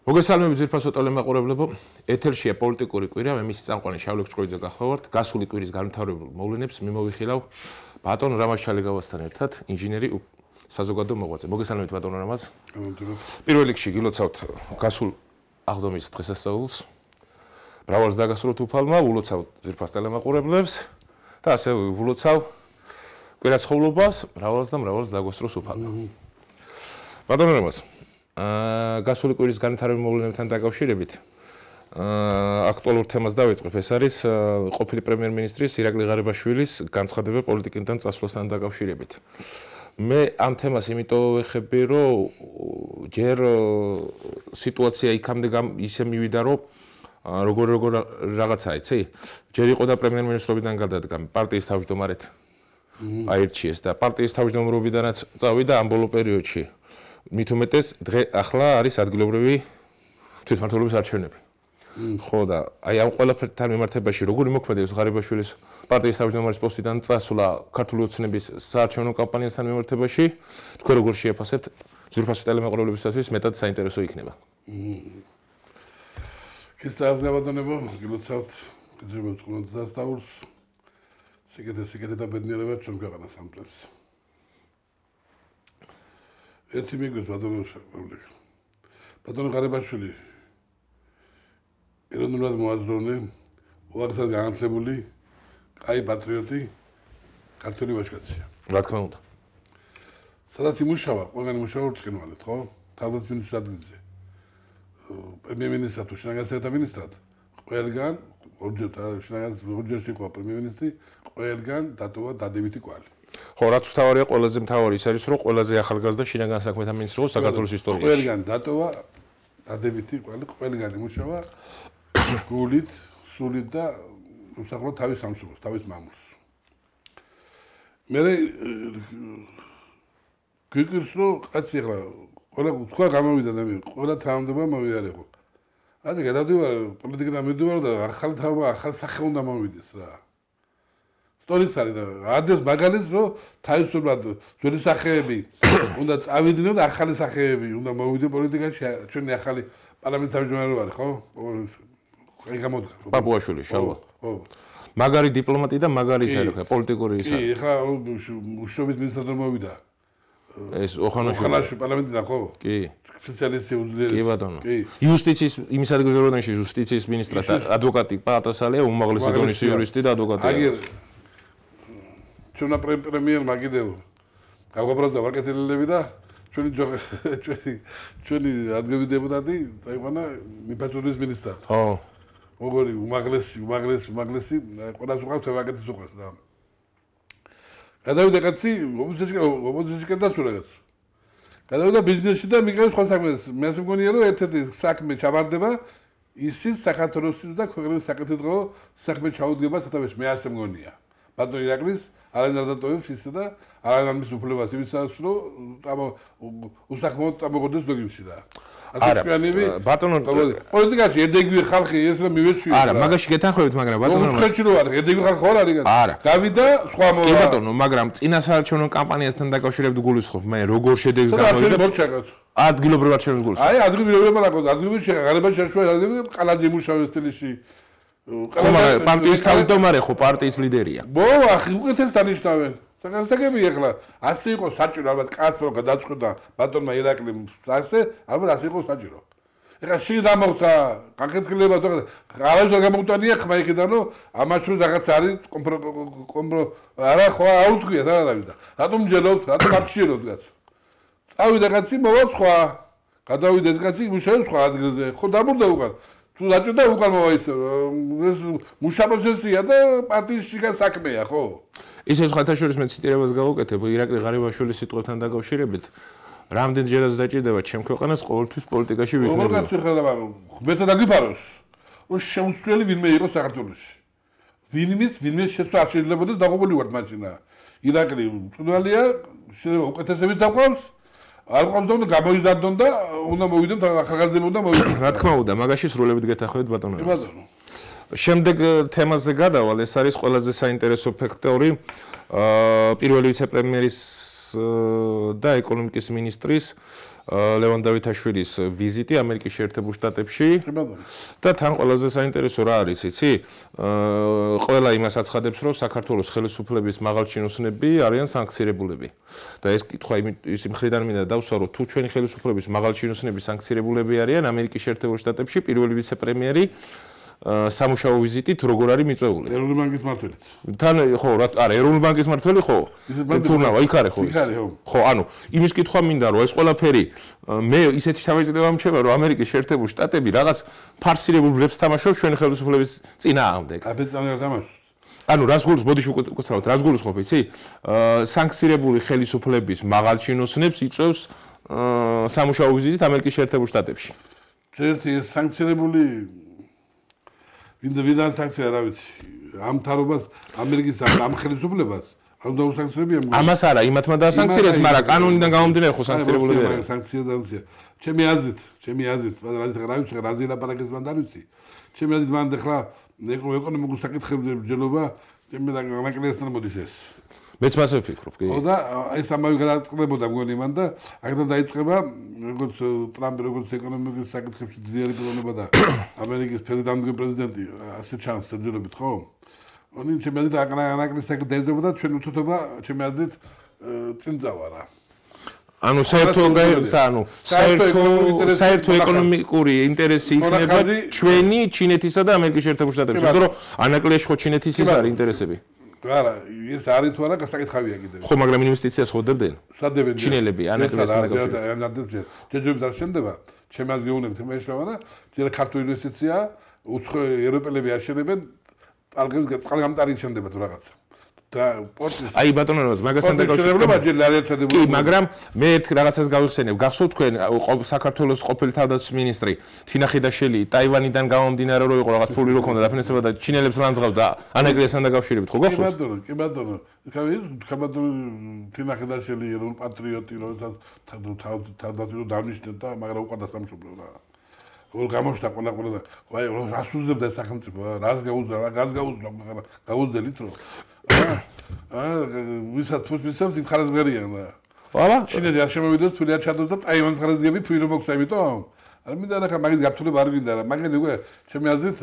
მოგესალმებით ძვირფასო ტელემაყურებლებო, ეთერშია პოლიტიკური კვირა, მე მისი წამყვანი შავლე ჭყოიძე გახლავართ. გასული კვირის განმთავრებულ მოვლენებს მიმოვიხილავ ბატონ რამაზ ჩალეგავასთან ერთად, ინჟინერი საზოგადო მოღვაწე. მოგესალმებით ბატონ რამაზ. პირველ რიგში გილოცავთ გასულ აღდგომის დღესასწაულს. მრავალს დაგასრულოთ უფალმა, ულოცავთ ძვირფას ტელემაყურებლებს და ასე ულოცავ კვირაცხოვლობას, მრავალს დაგასრულოს უფალმა. ბატონ რამაზ, გასული კვირის განვითარებულ მოვლენებთან დაკავშირებით აქტუალურ თემას დავიწყებ. ეს არის ყოფილი პრემიერ-მინისტრის ირაკლი ღარიბაშვილის განცხადება პოლიტიკიდან წასვლასთან დაკავშირებით. მე ამ თემას იმიტომ ვეხები, რომ ჯერ სიტუაცია იქამდე ისე მივიდა, რომ როგორ რაღაცა იცი? ჯერ იყო და პრემიერ-მინისტრობიდან გადადგა, პარტიის თავმჯდომარედ აირჩიეს და პარტიის თავმჯდომარობიდანაც წავიდა ამ ბოლო პერიოდში. მით უმეტეს ახლა არის ადგილობრივი თვითმმართველობის არჩევნები. ხო და აი ამ ყველაფერთან მიმართებაში როგორი მოქმედებს ღარიბაშვილის პარტიის თავმჯდომარის პოსტიდან წასვლა ქართული ოცნების საარჩევნო კამპანიასთან მიმართებაში თქვენ როგორ შეაფასებთ? ძვირფასი ტელემაყურებლებისათვის მეტად საინტერესო იქნება. ქისტააზნებადონებო, გილოცავთ გძებებთ ყველას დასტაურს. სიკეთე და ბედნიერება ჩვენ ქვეყანას ამწევს. ერთი მიგვეს ბატონო ღარიბაშვილი ეროვნულად მოაზროვნე, უაღრესად განათლებული, კაი პატრიოტი, ქართული ვაჟკაცია. რა თქმა უნდა. სადაც იმუშავა, ყველგან იმუშავა ურწყინვალედ, ხო? თავდაცვის ადგილზე. პრემიერ-მინისტრად თუ შინაგან საერთო მინისტრად, ყველგან ორჯერ იყო პრემიერ-მინისტრი, ყველგან დატოვა დადებითი კვალი. ხო, რაც თავარია ყველაზე მთავარი ის არის, რომ ყველაზე ახალგაზრდა შინაგან საქმეთა მინისტრი იყო საქართველოს ისტორიაში. ყველგან დატოვა დადებითი კვალი, ყველგან იმუშავა გულით, სულით და უსახლოდ თავის სამსუქოს, თავის მამულს. მე გიგირს რომ კაცი ახლა ყველა გამოვიდა და მე ყველა თანამდებობა მოვიარიყო. ასე გადავდივარ პოლიტიკიდან მივდივარ და ახალი თავმა ახალი სახე უნდა მოვიდეს რა. სტორიც არის და ადეს მაგალითს რომ თავისუფლად ძველი სახეები უნდა წავიდნენ და ახალი სახეები უნდა მოვიდნენ პოლიტიკაში. ჩვენი ახალი პარლამენტარი ჯგუფი არის ხო? აი გამოდგა. პაპუაშვილი შალვა. ხო. მაგარი დიპლომატი და მაგარი ისე რა პოლიტიკური ის არის. კი, ახლა უშუალოდ მინისტრად მოვიდა. ეს ოხანაშვილი პარლამენტიდან ხო? კი. სპეციალისტი უძლიერესი. კი ბატონო. იუსტიციის იმის ადგილზეში იუსტიციის მინისტრად ადვოკატი პატრასალია უმაღლესი დონის იურისტი და ადვოკატია. აგერ ჩვენა პრემიერმა კიდევ გაგვაბრალდა ვარკეთილები და ჩვენი ადგილობრივი დეპუტატი წაიყვანა ინფრასტრუქტურის მინისტრად. ხო. როგორი უმაღლესი ყველას უყავს ვარკეთის უყავს და გადავიდა კაცი ოპოზიციისკენ დაცურა კაცი. გადავიდა ბიზნესში და მიგებს სხვა საქმეს. მე ასე მგონია რომ ერთ-ერთი საქმე ჩავარდება ისიც საქართველოსთვის და ქვეყნის საკეთილდღეო საქმე ჩაუდგება სათავეში. მე ასე მგონია. ბატონ ირაკლის არანაირ დატოვებს ისე და არანაირ მის უფლებას იმისაც რომ უსახმოდ წამოღოდეს ლოგინში და აცკიანები ბატონო პოლიტიკაში ერდეგივე ხალხი ეს რომ მივეჩვია არა მაგაში გეთანხმებით მაგრამ ბატონო უცხეჭი რო არის ერდეგივე ხალხი ხო არის გავიდა სხვა მოვა კი ბატონო მაგრამ წინა საარჩევნო კამპანიასთან დაკავშირებით გულისხმობ მე როგორ შედეგს გამოვიდა ადგილობრივ არჩევნებს გულისხმობ აი ადგილობრივ ადგილობრივ შეშვება ყალაძე იმუშავეს თბილისში პარტიის თავმჯდომარე ხო პარტიის ლიდერია ახი უკეთეს დანიშნავენ საკანსაკები ეხლა ასე იყო საჭირო ალბათ კაცმა გადაწყვეტა ბატონმა ირაკლიმ ასე ალბათ ასე იყო საჭირო ეხლა შენ დამოხდა განხეთქილება თუ არავის არ გამოგვტანია ხმა იქიდან რომ ამაში რაღაც არის არა ხო აუთქვია და არავის და რატომ ჯელობთ რატომ არჩიელობთ კაცო წავიდა კაცი მოვა სხვა გადავიდა ეს კაცი მუშაობს სხვა ადგილზე ხო დამურდა უკან თუ დაჭირდა უკან მოვა ის მუშა პროცესია და პარტიის შიგან საქმეა ხო ისე ხათაშორის მე ციტირებას გავუკეთებ ირაკლი ღარიბაშვილის სიტყვებთან დაკავშირებით რამდენჯერაც დაჭირდება ჩემ ქვეყანას ყოველთვის პოლიტიკაში ვიქნები როგორ კაცი ხელება მეტად აგიფაროს რომ შეუცვლელი ვინმე იყო საქართველოში ვინმე შეცვლა არ შეიძლებაოდეს დაღუპული ვართ მაშინა ირაკლი მწვდვალია შეიძლება უკეთესებით დაყვავს არ ყავს და გამოიზარდონ და უნდა მოვიდონ ახალგაზრდები უნდა მოვიდონ რა თქმა უნდა მაგაში სრულებით გეთანხმებით ბატონო შემდეგ თემაზე გადავალ ეს არის ყველაზე საინტერესო ფაქტორი პირველი ვიცე-პრემიერის და ეკონომიკის მინისტრის ლევან დავითაშვილის ვიზიტი ამერიკის შეერთებულ შტატებში და თან ყველაზე საინტერესო რა არის, იცი? ყველა იმას აცხადებს, რომ საქართველოს ხელისუფლების მაღალჩინოსნები არიან სანქცირებულები. და ეს კითხვა ის მხრიდან მინდა დავსვა, რომ თუ ჩვენი ხელისუფლების მაღალჩინოსნები სანქცირებულები არიან ამერიკის შეერთებულ შტატებში, პირველი ვიცე-პრემიერი სამუშაო ვიზიტით როგორ არის მიწვეული? ეროვნული ბანკის მმართველიც. თან ხო, არა, ეროვნული ბანკის მმართველი ხო? თურნავა, იქ არის ხო? ხო, ანუ იმის კითხვა მინდა, რომ ეს ყველაფერი მე ისეთი შევეძლება მჩება, რომ ამერიკის შეერთებულ შტატები რაღაც ფარსირებულ ბრებს თამაშობს ჩვენი ხელისუფლების წინააღმდეგ. აბეწანერ თამაშობს. ანუ რას გულს ბოდიში უკაცრავთ, რას გულს ყოფ, იცი? სანქცირებული ხელისუფლების მაღალჩინოსნებს იწევს სამუშაო ვიზიტით ამერიკის შეერთებულ შტატებში. ერთი ეს სანქცირებული ვინდა სანქცია რა ვიცი ამ თარობას ამერიკის ამ ხელისუფლებას არ დაუსანქცირებია ამას არა იმათმა დაასანქცირეს მაგრამ კანონიდან გამომდინარე ხო სანქცირებული არა სანქცია ჩემი აზრით რა ვიცი რაზე ლაპარაკებს მან არ ვიცი ჩემი აზრით მან ახლა ეკონომიკურ საკითხებზე ბრძოლობა ჩემი განაკლისთან მოდის ეს მეც მასე ვფიქრობ კი ხო და ეს ამავე გადაწყდებოდა მგონი მან და აქედან დაიწყება როგორც ტრამპი როგორც ეკონომიკის საკითხებში ძლიერი პრობლემა და ამერიკის პრეზიდენტი ასე ჩანს დაძლებთ ხო? ანუ ჩემი აზრით აკრაკლის საკითხი დაიწყებოდა ჩვენ უთუთობა ჩემი აზრით წინ წავა რა. ანუ საერთო ეკონომიკური ინტერესი იქნება ჩვენი ჩინეთისა და ამერიკის შეერთებულ შტატებში. იმიტომ რომ ანაკლიაში ხო ჩინეთის ის არის ინტერესები. არა, ეს არის თუ არა გასაკითხავია კიდევ. ხო, მაგრამ ინვესტიციას ხო დებდნენ? სადებენ. ჩინელები, ანაკლასთან დაკავშირებით. ჯერჯერობით არ შემდება, ჩემს აზრს გეუბნებით მეშლავანა, ჯერ ქართული ინვესტიცია, უცხო ევროპელები არ შედებენ, ტალღებს წყალგამტარი შემდება თუ რაღაცა. და პორტის აი ბატონო, მაგასთან დაკავშირებით. კი, მაგრამ მე ერთ რაღაცას გავიხსენებ. გახსოვთ თქვენ საქართველოს ყოფილი თავდაცვის მინისტრი თინა ხიდაშელი ტაივანიდან გამომდინარე რომ იყო რაღაც ფული რო ქონდა დაფინანსება და ჩინელებს ლანძღავდა ანაკლასთან დაკავშირებით. ხო გახსოვთ? კი ბატონო. ხაბატონო თინა ხიდაშელი ეროვნული პატრიოტი როდესაც თავდაცვის დანიშნეთ და მაგრამ უყარდა სამშობლო რა. ორ გამოშთა ყველა და ვაი რას უძებდა სახელმწიფო რას გაუძდელით რომ ვისაც ფუძმისებს იმ ხარისმგარიან რა აბა ჩინეთი არ შემოვიდოთ ფული არ ჩადოთ და ტაივანის ხარისმგები ფული რომ მოგვცა იმიტომ არ მინდა რა მაგის გართულება არ მინდა რა მაგრამ უკვე ჩემი აზრით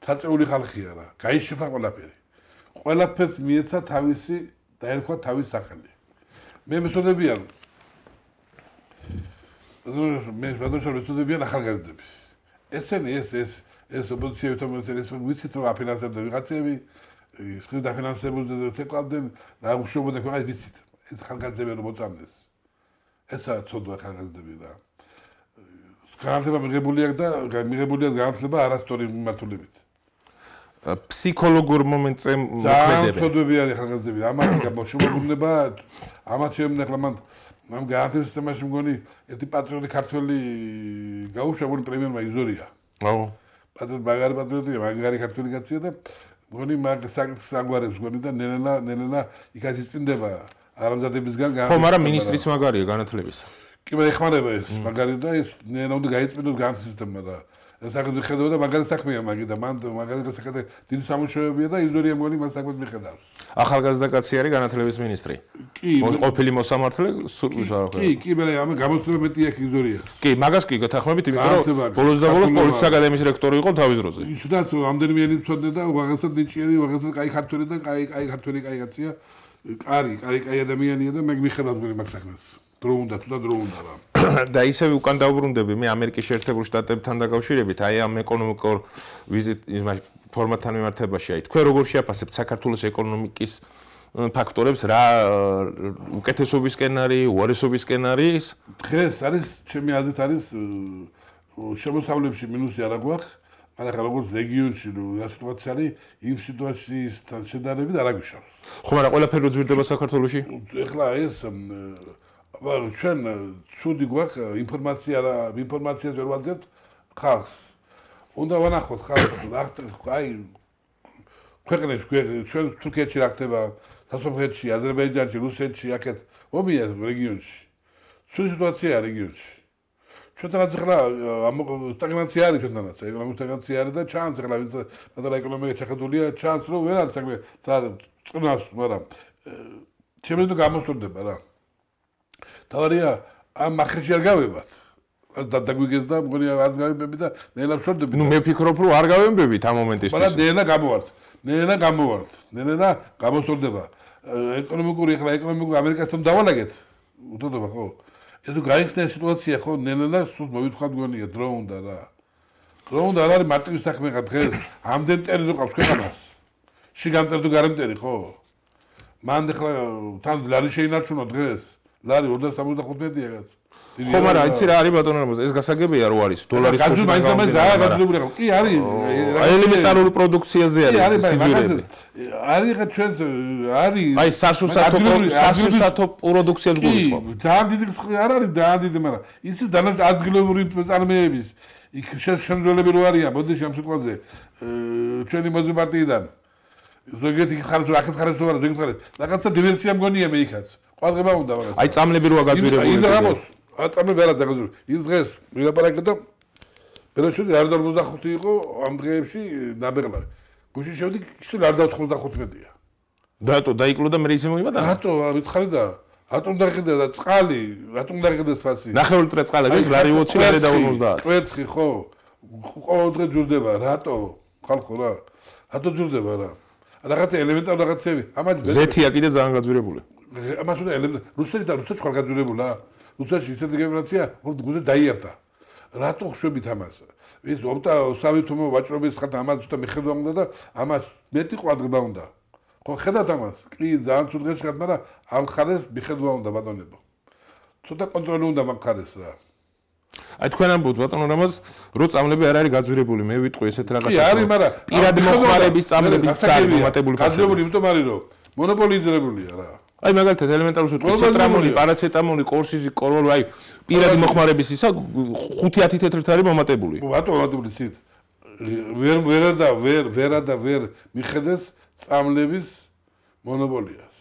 თაწეული ხალხია რა გაიშიფა ყველაფერს მიეცა თავისი დაერქვა თავის სახელი მე მეცოდებიან მე ბატონო ვეცოდებიან ახალგაზრდები. ესენი ეს ოპოზიცია თომეცეს ვიცით რომ აფინანსებდა ვიღაცები, ის დაფინანსებულზე თეკვავდნენ, რა უშუალოდ ხარ ვიცით. ეს ახალგაზრდები რომ მოწამდეს. ესაა ცოდვა ახალგაზრდები რა. განათლება მიღებულია და მიღებულია განათლება არასწორი მიმართულებით. ფსიქოლოგურ მომენტზე მოქმედება. ცოდვები არის ახალგაზრდები. ამათ გამოშუალდება, ამათ შემნახლა მან ამ განათლების სისტემაში მგონი ერთი პატრიოტი ქართველი გაუშვებული პრემიერმა იზორია. აუ. მაგარი პატრიოტია, მაგარი ქართველი კაცია და მგონი მაგ საკითხს აგვარებს მგონი და ნელა იქაც იწმინდება არამზადებისგან განათლების. ხო, მაგრამ ministris მაგარია განათლების. კი, მე ეხმარება ეს მაგარი და ეს ნელა უნდა გაიწმინდოს განათლების სისტემა და საკუთი ხედავდა და მაგარი საქმეა მაგი და მან მაგარი საკუთი დიდი სამუშაოებია და იზორია მგონი მას საქმეს მიხედავს. ახალგაზრდა კაცი არის განათლების მინისტრი. კი, ყოფილი მოსამართლე კი, მე ამ გამოცდილება მეტი აქ იზორია. კი, მაგას კი გეთანხმებით, იმიტომ რომ ბოლოს და ბოლოს პოლიციის აკადემიის რექტორი იყო თავის დროზე. ისედაც რამდენიმეანი მწოდნე და უაღრესად ნიჭიერი, უაღრესად კაი ქართველი და კაი ქართველი კაი კაცია. კაი ადამიანია და მე მიხედავ მგონი მაგ საქმეს. დრო უნდა რა. და ისევ უკან დავბრუნდები მე ამერიკის შეერთებულ შტატებთან დაკავშირებით, აი ამ ეკონომიკურ ფორმატთან მიმართებაში, აი თქვენ როგორ შეაფასებთ საქართველოს ეკონომიკის ფაქტორებს, რა უკეთესობისკენ არის, უარესობისკენ არის? დღეს არის, ჩემი აზრით არის შემოსავლებში მინუსი არ აგვაქვს, მაგრამ როგორც რეგიონში რა სიტუაცია არის, იმ სიტუაციისთან შედარებით არ აგვიშავს. ხო, მაგრამ ყველაფერი რო ძვირდება საქართველოში? ეხლა ეს ჩვენ ცუდი გვაქვს ინფორმაციას ვერ ვაძლევთ ხალხს. უნდა ვანახოთ ხალხს, აი ქვეყნებში ჩვენ თურქეთში რა ხდება, სასოფლეთში, აზერბაიჯანში, რუსეთში, აქეთ ომია რეგიონში. ცუდი სიტუაციაა რეგიონში. ჩვენთანაც ახლა სტაგნაცია არის ჩვენთანაც, ეკონომიკური სტაგნაცია არის და ჩანს ახლა ვინც პატარა ეკონომიკა ჩახდულია, ჩანს რომ ვერ არის საქმე წყნავს, მაგრამ ჩემს გამოსწორდება რა. თავარია ამ მახეში არ გავებათ. დაგვიგეს და მგონი არც გავებები და ნელა შორდები. ნუ მე ვფიქრობ რომ არ გავებებით ამ მომენტისთვის. მაგრამ ნელა გამოვართ. ნელა გამოსწორდება. ეკონომიკური ამერიკასთან დავალაგეთ. უთოდობა ხო? ეს თუ გაიხსნა სიტუაცია ხო ნელა სულ მოვითხოვ მგონია დრო უნდა რა. დრო უნდა არ არის მარტივი საქმე ხა დღეს ამდენ ტერი რო ყავს ქვეყანას. შიგამტერ თუ გარემტერი ხო? მან ახლა თან ლარი შეინარჩუნა დღეს. ლარი 275-ია რაღაც. ხო, მაგრამ იცი რა არის ბატონო რამაზ, ეს გასაგებია რო არის დოლარის კურსი. გაძლებული ხო? კი არის. ელემენტარული პროდუქციაზე არის სიძვირეები. არის ხა ჩვენს არის. აი საშუშათო პროდუქციას გულისხმობ. ძალიან დიდი არ არის, ძალიან დიდი, მაგრამ იცის დანარჩენი ადგილობრივი წარმოებების იქ შემძლებლები რო არიან, მოდი ამ სიტყვაზე ჩვენი მოზვი-პარტიიდან. ზოგიერთი ხარჯ რა ხარჯ ვარ, ზოგიერთი ხარჯ. რაღაცა დივერსია მგონია მე იქაც. ყალღება უნდა მაგრამ. აი წამლები როა გაძვირებული. ის რამოს აწამლები არა დაგაძვირებული. ის დღეს მილაპარაკე და ბეროშვილი არ 45 იყო ამ დღეებში ნაბეღლარი. გუშინ შევდი ისე არ 95-ია. დატო დაიკლო და მე ისე მოიმატა. დატო ვითხარი და ატომ დაღიდა და წყალი, ატომ დაღიდეს ფასი. 9 ლიტრე წყალი არის, ლარი 20 ლარი და 50. კვერცხი ხო? ყოველ დღე ჯურდება, რატო? ხალხო რა. რატო ჯურდება რა? რაღაცა ელემენტარული რაღაცები. ამას ზეთია კიდე ძალიან გაძვირებული. ამას უნდა რუსეთში ხარ გაძვირებულა. რუსეთში ისეთი გეოგრაფია, გუზე დაიარდა. რატო ხვშებით ამას? ის სავითომო ვაჭრობის ხართ ამას თუ მიხედვა უნდა და ამას მეტი ყურადღება უნდა. ხო ხედავთ ამას? კი ძალიან ცუდ დღეს ხართ, მაგრამ ამ ხარეს მიხედვა უნდა ბატონებო. ცოტა კონტროლი უნდა მაგხარეს რა. აი თქვენ ამბობთ ბატონო რამაზ, რო წამლები არ არის გაძვირებული, მე ვიტყვი ესეთ რაღაცას. კი არის, მაგრამ პირადი მოხმარების წამლების წარი მომატებული ფასი. გაძვირებული იმიტომ არის, რომ მონოპოლიზირებულია რა. აი მაგალითად ელემენტარული შეტყვის ციტრამონი, პარაცეტამოლი, კორსიზი, კოროლო, აი პირადი მოხმარების ისა 5-10 თეთრით არის მომატებული. ბატონო მომატებული ცით. ვერა და ვერ მიხედეს წამლების მონოპოლიას.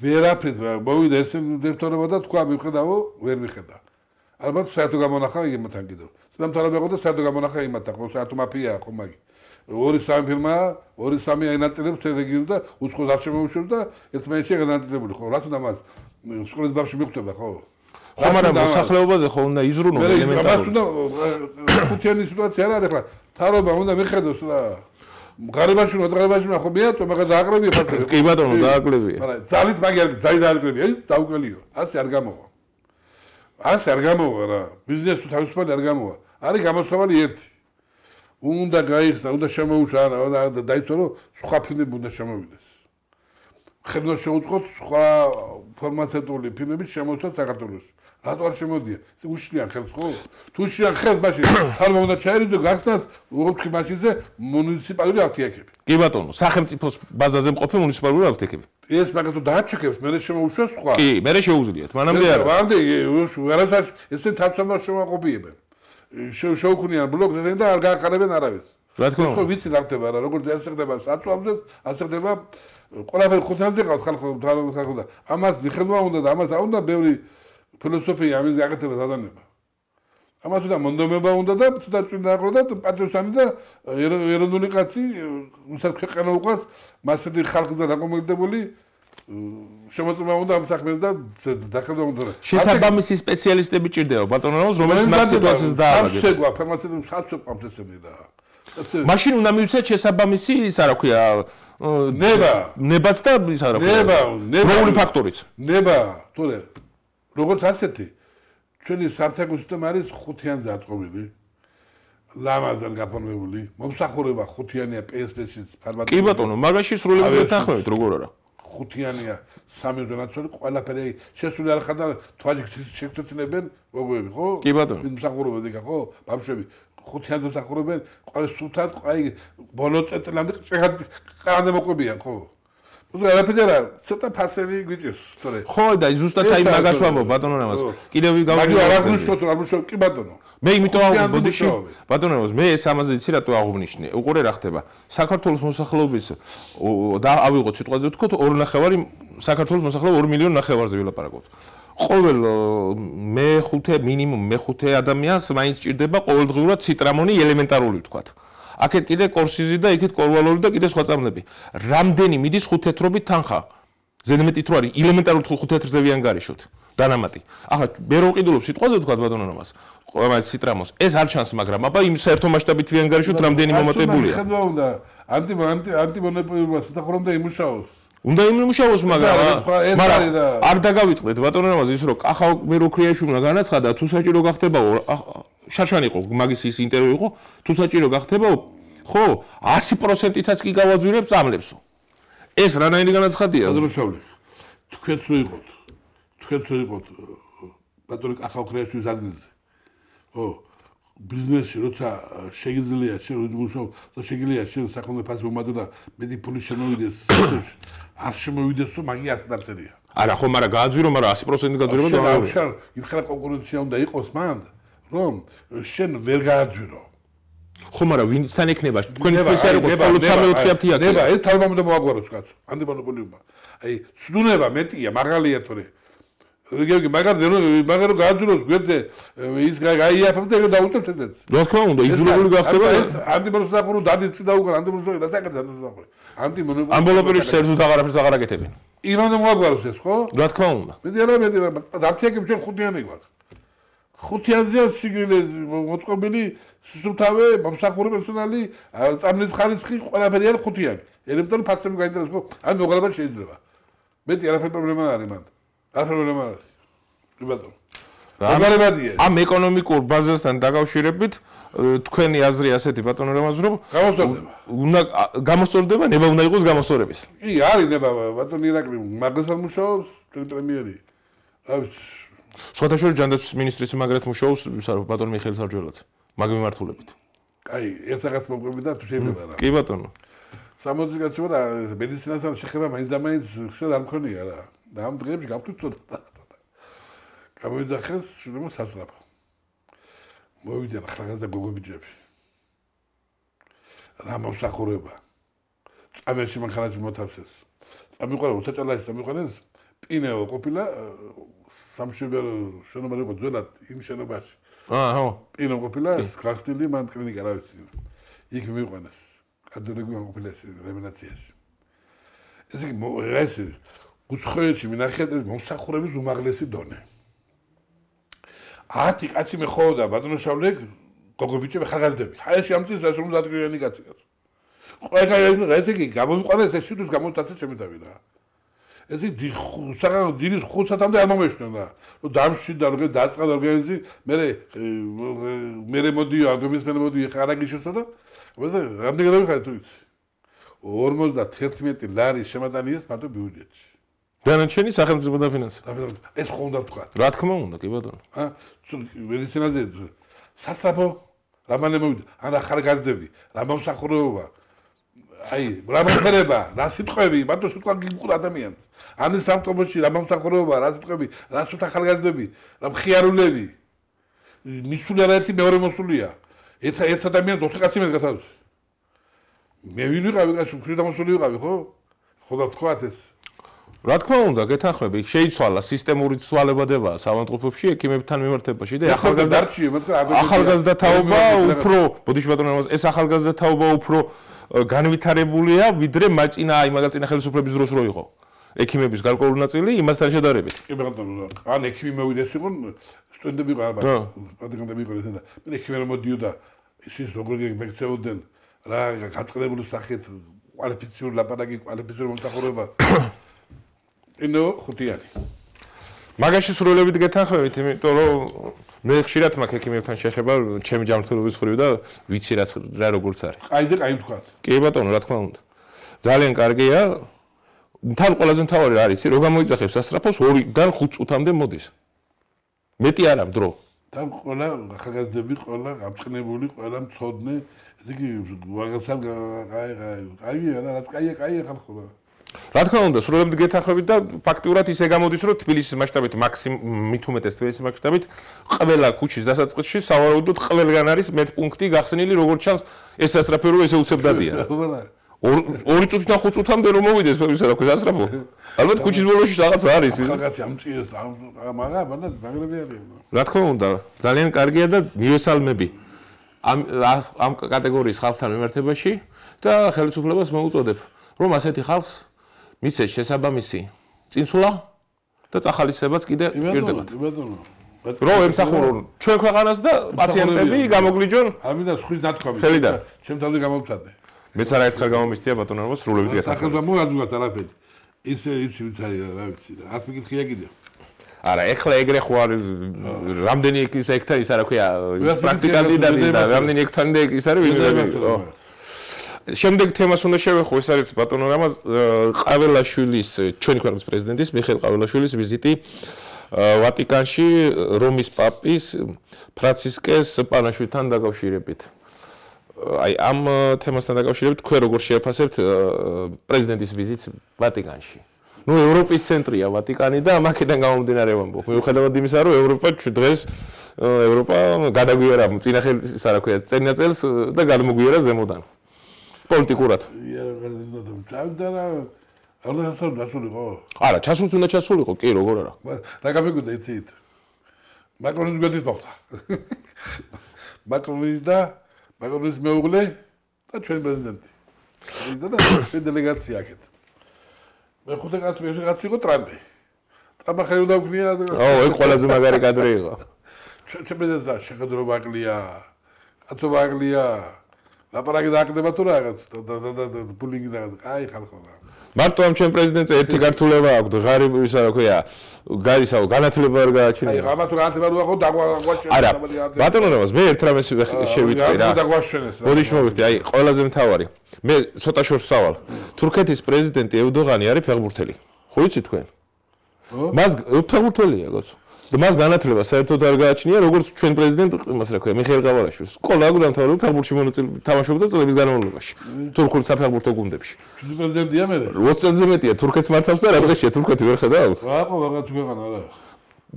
ვერაფრით მოვიდა ეს დეფტორება და თქვა მიხედავო, ვერ მიხედა. ალბათ საერთო გამონახა იმათან კიდევ. სამთავრობო იყო და საერთო გამონახა იმათან, ხო საერთო მაფიაა ხო მაგი. 2-3 ფირმა, 2-3 აინაწილებს რეგიონს და უცხოს არ შემოუშვებს და ერთმანეთში განაწილებული ხო? რატომ ამას სკოლის ბავშვი მიხვდება ხო? ხო, მაგრამ მოსახლეობაზე ხო უნდა იზრუნო ელემენტარული. ამას უნდა ხუთიანი სიტუაცია არ არის ხლა. თავრობა უნდა მიხედოს რა. ღარიბაში ხო მიაწო, მაგრამ დააკლებია ფასები. კი ბატონო, დააკლებია. მაგრამ ძალით მაგი არ ძალი დააკლებია, აი დაუკელიო. ასე არ გამოვა. ასე არ გამოვა რა. ბიზნეს თუ თავისუფალი არ გამოვა. არის გამოსავალი ერთი. უნდა გაიხსნა, უნდა შემოუშვა, და დაიცვა რომ სხვა ფილმები უნდა შემოვიდეს. ხედავს შეუწყოთ სხვა ფორმაციული ფილმების შემოსვლა საქართველოს. რატო არ შემოდიან? უშლიან ხელს ხო? თუ უშლიან ხელს, მაშინ თარმა უნდა ჩაერიდო გახსნას უცხო მაშინზე მუნიციპალური აქტიაკები. კი ბატონო, სახელმწიფოს ბაზაზე მყოფი მუნიციპალური აქტიაკები. ეს მაგათო დააჩეკებს, მე შემოუშვა სხვა. კი, მე შეუძლიათ, მანამდე არა. მანამდე ვერასდროს ესე თავსამარ შემოაყოფიებენ. შეუქმნიან ბლოკს და არ გაახარებენ არავის. რა თქმა უნდა. ხო ვიცი რა ხდება რა, როგორც ასე ხდება საწვავზე, ასე ხდება ყველაფერი ხუთანზე ყავს ხალხო და ამას მიხედვა უნდა და ამას არ უნდა ბევრი ფილოსოფია ამის გაკეთება დადანება. ამას უნდა მონდომება უნდა და ცოტა წვინა აყრო და პატრიოტანი და ეროვნული კაცი უცებ ქვეყანა უყავს მასეთი ხალხი და დაკომპლექტებული შემოწმება უნდა ამ საქმეს და დახედვა უნდა. შესაბამისი სპეციალისტები ჭირდება ბატონო რამოს, რომელიც მაგ სიტუაციას დაავადებს. საცვა, ფარმაცევტი საცვა ყავს ესენი რა. მაშინ უნდა მივცეთ შესაბამისი ისა რა ქვია ნებაც და ისა რა ქვია ნებაული ფაქტორიც. ნება, თორე როგორც ასეთი ჩვენი სამსახურის სისტემა არის ხუთიანზე აწყობილი. ლამაზად გაფორმებული, მომსახურება ხუთიანია PSP-შიც ფარმატიკა. კი ბატონო, მაგაში სრულებით ვეთანხმებით როგორ არა. ხუთიანია სამი დონაცორი ყველაფერი შესული არ ხარ და თვაჯიქს შეგვეცნებენ მოგოები ხო? კი ბატონო. მსახურობენ იქა ხო? ბავშვები ხუთიანზე მსახურობენ, ყველა სულთან აი ბოლო წელამდე ყანდა მოყვებიან ხო? არაფერი არა, ცოტა ფასები გვიჭირს, თორე. ხო და ზუსტად აი მაგას ვამბობ ბატონო რამას. კიდევ მაგ არ აღნიშნოთ, კი ბატონო. მე იმიტომ აღვნიშნე ბატონო რამას, მე ეს ამაზე იცი რატო აღვნიშნე. უყურე რა ხდება. საქართველოს მოსახლეობის და ავიღოთ სიტყვაზე ვთქვათ 2.5 საქართველოს მოსახლეობა 2 მილიონი 2.5-ზე ვილაპარაკობთ. ყოველ მე-5 მინიმუმ მე-5 ადამიანს მაინც ჭირდება ყოველდღიურად ციტრამონი ელემენტარული ვთქვათ. აქეთ კიდე კორსიზი და იქით კორვალორი და კიდე სხვა წამლები. რამდენი მიდის 5 თეთრობით თანხა? ზედმეტით რო არის ელემენტარული 5 თეთრზე ვიან გარიშოთ. დანამატი. ახლა მე რო ვყიდულობ სიტყვაზე თქვა ბატონო რამას. ყველა ციტრამოს ეს არ ჩანს, მაგრამ აბა იმ საერთო მასშტაბით ვიანგარიშოთ რამდენი მომატებულია. ხედვა უნდა ანტიმონოპოლიურმა სათაურამდე იმუშაოს. უნდა იმუშაოს, მაგრამ არ დაგავიწყდეთ ბატონო რამას ის რომ კახა მე რო ქრიაშვილმა განაცხადა თუ საჭირო გახდებაო შარშანი იყო მაგის ის ინტერვიუ იყო თუ საჭირო გახდებაო ხო 100%-ითაც კი გავაძვირებ წამლებსო. ეს რანაირი განაცხადია? ბატონო თქვენც რო იყოთ ბატონო კახა ქრიაშვილის ადგილზე. ხო ბიზნესში როცა შეიძლება შეგიძლია შენ საქონლო ფასი მომადო და მეტი ფული შემოვიდეს არ შემოვიდესო მაგი არ დაწერია. არა ხო მაგრამ გააძვირო მაგრამ 100% გააძვირო და შენ იმხელა კონკურენცია უნდა იყოს მანდ რომ შენ ვერ გააძვირო. ხო მაგრამ ვინცთან ექნება თქვენი ფესი არ იყოს მხოლოდ 3-4 ნება ეს თავმომდე მოაგვაროს კაცო ანტიმონოპოლიურმა. აი ცდუნება მეტია მაღალია თორე გეგი მაგარო გააძუროს გვერდზე ის გაიაფებდა და დაუწევთ ესეც. რა თქმა უნდა, იძულებული გახდება ეს ანტიმონოპოლიურ დადიც დაუგან ანტიმონოპოლიურ რა საკეთებს ანტიმონოპოლიურ. ანტიმონოპოლიურ ამბოლოპერის საერთოდ აღარაფერს აღარ აკეთებენ. იმამდე მოაგვაროს ეს ხო? რა თქმა უნდა. მეტი დაფთიაკებს ჩვენ ხუთიანი გვაქვს. ხუთიანზე სიგრილე მოწყობილი სუსტავე მომსახური პერსონალი წამლის ხარისხი ყველაფერი არის ხუთიანი. ელემენტარული ფასები გაინტერესებს ხო? ან მოგრება შეიძლება. მეტი არაფერი პრობლემა არ არის მანდ. არ პრობლემა არის. კი ბატონო. გამარებადია. ამ ეკონომიკურ ბაზასთან დაკავშირებით თქვენი აზრი ასეთი ბატონო რამაზ რომ უნდა გამოსწორდება, ნება უნდა იყოს გამოსწორების. კი, არის ნება ბატონო ირაკლი, მაგასაც მუშაობს პრემიერი. სხვათა შორის ჯანდაცვის მინისტრის მაგრად მუშაობს ბატონო მიხეილ სარჯველაძე. მაგ მიმართულებით. აი, ერთ რაღაც მომყვები და თუ შეიძლება რა. კი ბატონო. 60 კაცი ვარ, მედიცინასთან შეხება მაინც და მაინც ხშირად არ მქონია რა. და ამ დღეებში გავთვით ცოტა. გამოვიდა ხელს, შეიძლება სასწრაფო. მოვიდა ახალგაზრდა გოგობიჯები. რა მომსახურება. წამებში მანქანაში მოთავსეს. წამიყვარა უთაჭალაში წამიყვანეს, პინეო ყოფილა სამშობლო შენობა იყო ძველად იმ შენობაში. ხო. პინეო ყოფილა გახსნილი მან კლინიკა რა ვიცი. იქ მივიყვანეს. კარდიოლოგი ყოფილა რემენაციაში. ეს უცხოეთში მინახიატრების მომსახურების უმაღლესი დონე. 10 კაცი მეხოდა ბატონო შავლეკ გოგობიჭები ხალხადები. ხაერში ამწის ეს რომ დადგმიანი კაცი კაცო. ყველა ეს იგი გამომიყარეს ეს შუთვის გამოსტაცე შემედავი რა. ეს იგი დიდი 5 საათამდე არ მომეშნა. რომ დამშვიდა რომ დაწყდა ორგანიზმი, მე მოდიო აგდომის მე მოდიო ხარაგიშოსა და რამდენი გადავიხარე თუ იცი. 51 ლარი შემატანიეს მარტო ბიუჯეტში. დანარჩენი სახელმწიფო და ფინანსი. ეს ხო უნდა თქვა. რა თქმა უნდა, კი ბატონო. მედიცინაზე სასწრაფო რამანე მოვიდა. არა ხარგაზდები, რა მომსახურება. აი, რა მომხერება, რა სიტყვები, მარტო სიტყვა გიგუყ ადამიანს. ან სამტომოში რა მომსახურება, რა სიტყვები, რა სუთა ხარგაზდები, რა მხიარულები. მისული არაერთი მეორე მოსულია. ერთ ადამიანს 4 კაცი მე გათავსე. მე ვინ ვიყავი, კაცო, ფრიდა მოსული ვიყავი, ხო? ხო და თქვათ ეს რა თქმა უნდა, გეთანხმები, შეიცვალა სისტემური ცვალებადება საავადმყოფოში ექიმებთან მიმართებაში და ახალგაზრდა თაობა უფრო, ბოდიში ბატონო, ეს ახალგაზრდა თაობა უფრო განვითარებულია, ვიდრე მაწინა აი მაგალითად ხელისუფლების დროს რო იყო. ექიმების გარკვეული ნაწილი იმასთან შედარებით. კი ბატონო, ან ექიმი მოვიდეს იყო, სტუდენტები იყო ალბათ, პატიგანდები იყო ესენა. მე ექიმი რომ მოდიოდა, ის როგორ მეკცეოდნენ რა გაწყებული სახით კვალიფიციური ლაპარაკი, კვალიფიციური მომსახურება. ინო ხუთიანი. მაგაში სრულებით გეთანხმებით, იმიტომ რომ მე ხშირად მაქვს ექიმებთან შეხება, ჩემი ჯანმრთელობის ხრივ და ვიცი რა როგორც არის. აი და კაი თქვა. კი ბატონო, რა თქმა უნდა. ძალიან კარგია. თან ყველაზე მთავარი არის, რომ გამოიძახებს სასწრაფოს 2-დან 5 წუთამდე მოდის. მეტი არა დრო. თან ყველა ახალგაზრდები, ყველა გამწყნებული, ყველა მწოდნე, იგი ვაღაცან აი რა რაც კაია ხალხო რა. რა თქმა უნდა, სრულებით გეთანხმებით და ფაქტიურად ისე გამოდის, რომ თბილისის მასშტაბით მით უმეტეს თბილისის მასშტაბით ყველა ქუჩის დასაწყისში სავარაუდოდ ყველგან არის მეტპუნქტი გახსნილი, როგორც ჩანს, ეს სასწრაფო ესე უცებდადია. 2 წუთიდან 5 წუთამდე რომ მოვიდეს, ისე რა ქვია, სასწრაფო. ალბათ ქუჩის ბოლოში რაღაც არის. რაღაცა ამწიეს, მაგრები არის. რა თქმა უნდა, ძალიან კარგია და მივესალმები ამ კატეგორიის ხალხთან მიმართებაში და ხელისუფლებას მოუწოდებ, რომ ასეთი ხალხს მისცეს შესაბამისი წინსვლა და წახალისებაც კიდე პირდებათ. რო ემსახურონ ჩვენ ქვეყანას და პაციენტები გამოგვლიჯონ. ამინდა ხვის ნათქვამი. ხელიდან. ჩემ თავზე გამოვცადე. მეც არაერთხელ გამომისთია ბატონო სრულებით გეთახა. სახელმწიფო მოაძღათ არაფერი. ისე ვიცი რა ვიცი რა. ას მიკითხია კიდე. არა, ეხლა ეგრე ხო არის რამდენი ჰექტარი ის არა ქვია პრაქტიკალი და რამდენი ჰექტარი და ის არის ვინმე. შემდეგ თემას უნდა შევეხო, ეს არის ბატონო რამაზ ყაველაშვილის ჩვენი ქვეყნის პრეზიდენტის მიხეილ ყაველაშვილის ვიზიტი ვატიკანში რომის პაპის ფრანცისკეს პანაშვილთან დაკავშირებით. აი ამ თემასთან დაკავშირებით თქვენ როგორ შეაფასებთ პრეზიდენტის ვიზიტს ვატიკანში? ნუ ევროპის ცენტრია ვატიკანი და მაკედან გამომდინარე ვამბობ. მიუხედავად იმისა, რომ ევროპა დღეს ევროპა გადაგვიერა წინა ხელის არა ქვია წინა წელს და გადმოგვიერა ზემოდან. პოლიტიკურად. არა, ჩასულთ უნდა ჩასულიყო, კი, როგორ არა. რა გამიგუდა იცით? მაკრონის გვერდით მოხდა. მაკრონის მეუღლე და ჩვენ პრეზიდენტი. და ჩვენ დელეგაცია აქეთ. მეხუთე კაცი იყო ტრამპი. ტრამპა ხელი დაგვქნია. ეგ ყველაზე მაგარი კადრი იყო. ჩვენ პრეზიდენტს შეხედულობა აკლია. კაცობა აკლია. ლაპარაკი დააკდება თუ რაღაც და პულინგი და აი ხალხო რა. მარტო ამ ჩვენ პრეზიდენტს ერთი გართულება აქვს, ღარიბ ისა რა ქვია, გარისაო განათლება არ გააჩნია. აი ღამათ განათლება რო აქვს დაგვაჩვენე. არა, ბატონო რამას, მე ერთ რამეს შევიტყვი რა. დაგვაჩვენეს რა. ბოდიში მოვიხდი, აი ყველაზე მთავარი. მე ცოტა შორს სავალ. თურქეთის პრეზიდენტი ევდოღანი არის ფეხბურთელი. ხო იცით თქვენ? მას ფეხბურთელია გოც. და მას განათლება საერთოდ არ გააჩნია, როგორც ჩვენ პრეზიდენტ იმას რა ქვია, მიხეილ ყაველაშვილს. სკოლა აქვს დამთავრებული ფეხბურთში თამაშობდა წლების განმავლობაში. თურქულ საფეხბურთო გუნდებში. პრეზიდენტია მე? 20 წელზე მეტია თურქეთს მართავს და რა დღეშია თურქეთი ვერ ხედავთ? რაყო რაღაც ქვეყანა რა.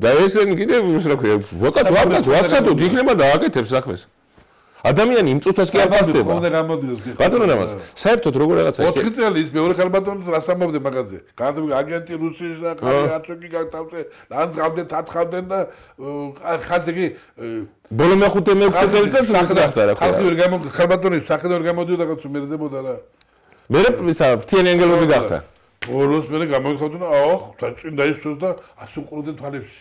და ესენი კიდე ის რა ქვია, ვატსაპით იქნება და აკეთებს საქმეს. ადამიანი იმ წუთას კი არ ფასდება. ბატონო რამაზ, საერთოდ როგორ რაღაცა ისე 4 წელი ის მეორე ხალბატონს რას ამბობდნენ მაგაზე? განათლება აგენტი რუსიის და კაცი გაგთავზე, რანც გავდნენ, ათხავდნენ და ხალხი კი ბოლო მეხუთე მეექვსე წელიწადს ის გახდა რა ქვია. ხალხი ვერ ხალბატონის სახე ვერ გამოდიოდა რაღაც მერდებოდა რა. მე ისა ფთიანი ანგელოზი გახდა. ბოლოს მე გამოვიხავდნენ, წინდა ისოს და ასე უყურებდნენ თვალებში.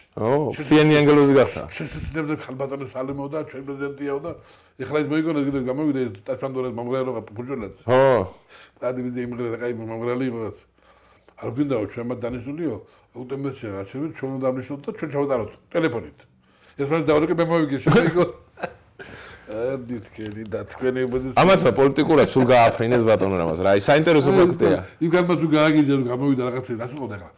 ფთიანი ანგელოზი გახდა. შეცდებდა ხალბატონის ალემო და ჩვენ პრეზიდენტიაო და ეხლა ის მოიგონეს კიდე გამოვიდა ტაჩანდორეს მომღერალო ფუჯოლაც. დადივიზი იმღერა და კაი მომღერალი იყო. არ გინდაო ჩვენმა დანიშნულიო, უტემბერში არჩევით ჩვენ უნდა დავნიშნოთ და ჩვენ ჩავატაროთ ტელეფონით. ეს მას დავრეკე მე მოვიგე შემიგო. დითქენი და თქვენი პოზიცია. ამათმა პოლიტიკურად სულ გააფრინეს ბატონო რამას რა. აი საინტერესო ფაქტია. იმ განმაც თუ გააგიზე რომ გამოვიდა რაღაცა რას უყოდა ახლა.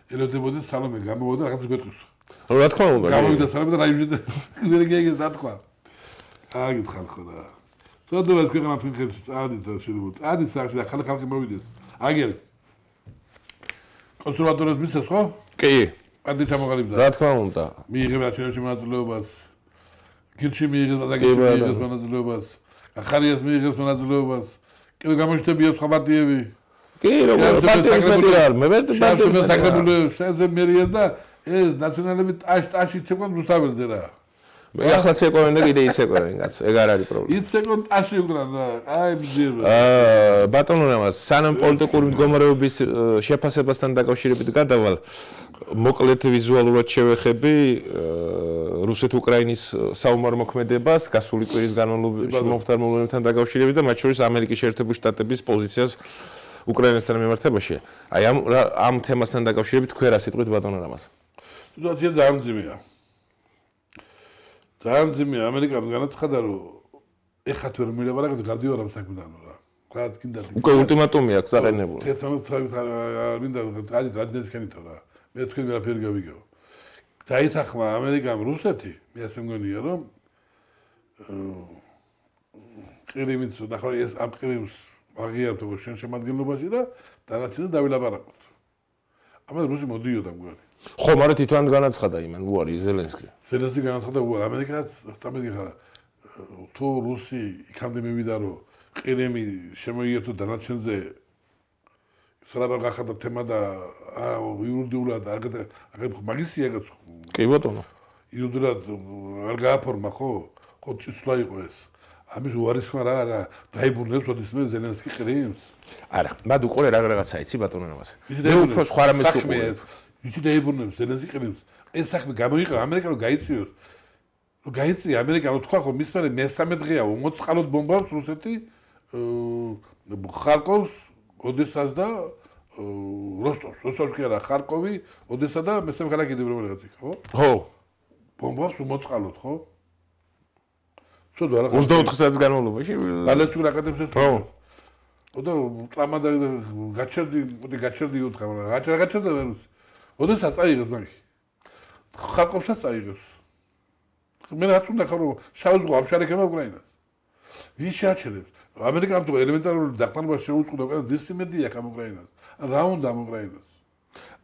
ელოდებოდნენ სალომე გამოვიდა რაღაცა გვეტყვის. რა თქმა უნდა. გამოვიდა სალომე და რაიმჟე ვერ გიგეს დათქვა. აგით ხალხო რა. სადღაც ქვეყანა ფინხელში წადით და შეიძლება. წადით სახში და ხალხი მოვიდეს. აგერ. კონსერვატორებს მისცეს ხო? კი. პარტია ჩამოყალიბდა. რა თქმა უნდა. მიიღება ჩვენში მონაწილეობას. გილჩი მიიღება და გილჩი მიიღებს მონაწილეობას. ახარიას მიიღებს მონაწილეობას. კიდევ გამოჩნდებიან სხვა პარტიები. კი, როგორ პარტიების მეტი არ, მე ვერ პარტიების საკრებულოს შეზე მერია და ეს ნაციონალები ტაში ცეკვენ რუსთაველზე რა. მე ახლა ცეკვენ და კიდე იცეკვენ კაც, ეგ არ არის პრობლემა. იცეკვენ ტაში უკრან რა. აი მძიმე. ბატონო რამას, სანამ პოლიტიკური მდგომარეობის შეფასებასთან დაკავშირებით გადავალ, მოკლედ ვიზუალურად შევეხები რუსეთ-უკრაინის საომარ მოქმედებას გასული კვირის განმავლობაში მომხდარ მოვლენებთან დაკავშირებით და მათ შორის ამერიკის შეერთებული შტატების პოზიციას უკრაინასთან მიმართებაში. აი ამ თემასთან დაკავშირებით თქვენ რა სიტყვით ბატონო რამას? სიტუაცია ძალიან მძიმეა. ძალიან მძიმეა. ამერიკამ განაცხადა რომ ეხათ ვერ მილაპარაკოთ გადიوار ამ საქმედან რა. რაც კიდე უკვე ულტიმატუმი აქვს აყენებული. 11 თვით არ მინდა გადით რადნესკენითო რა. მე თქვენ ვერაფერი გავიგეო. დაითანხმა ამერიკამ რუსეთი, მე ასე მგონია რომ ყირიმით ნახო ეს ამ ყირიმს აღიარებთ შენ შემადგენლობაში და დანარჩენს დავილაპარაკოთ. ამას რუსი მოდიოდა მგონი. ხო, მაგრამ თვითონ განაცხადა იმან უარი ზელენსკი. ზელენსკი განაცხადა უარი ამერიკაც ამერიკა თუ რუსი იქამდე მივიდა რომ ყირიმი შემოიერთო დანარჩენზე სალაბა გახდა თემა და იურიდიულად აგებ მაგისია გაც კი ბატონო იურიდიულად არ გააფორმა ხო წიწვლა იყო ეს ამის უარისმა რა დაიბრუნებს ოდესმე ზელენსკი ყრიმს არა მად უყურე რაღაცა იცი ბატონო რამას მე უფრო სხვა რამეს უყურე იცი დაიბრუნებს ზელენსკი ყრებს. ეს საქმე გამოიყენა ამერიკა რომ გაიწიოს. რომ გაიწია ამერიკა რომ თქვა ხო მის მერე მესამე დღეა უმოწყალოდ ბომბავს რუსეთი ხარკოვს, ოდესას და როსტოვს. როსტოვს კი არა, ხარკოვი, ოდესა და მესამე ქალაქი დებრობრეგაც იქ, ხო? ხო. ბომბავს უმოწყალოდ, ხო? სულ არა 24 საათის განმავლობაში ბალეტურ აკადემიას ეს. ხო. და ტრამადა გაჩერდი უთხრა, მაგრამ გაჩერდა ვერუს. ოდესაც წაიღებს მაგ. ხარკოვსაც წაიღებს. მე რაც უნდა ხარო შავ ზღვა ამშარიქება უკრაინას. ვის შეაჩერებს? ამერიკამ თუ ელემენტარული დახმარება შეუწყდა ყველა დისიმედია ამ უკრაინას. რა უნდა ამ უკრაინას?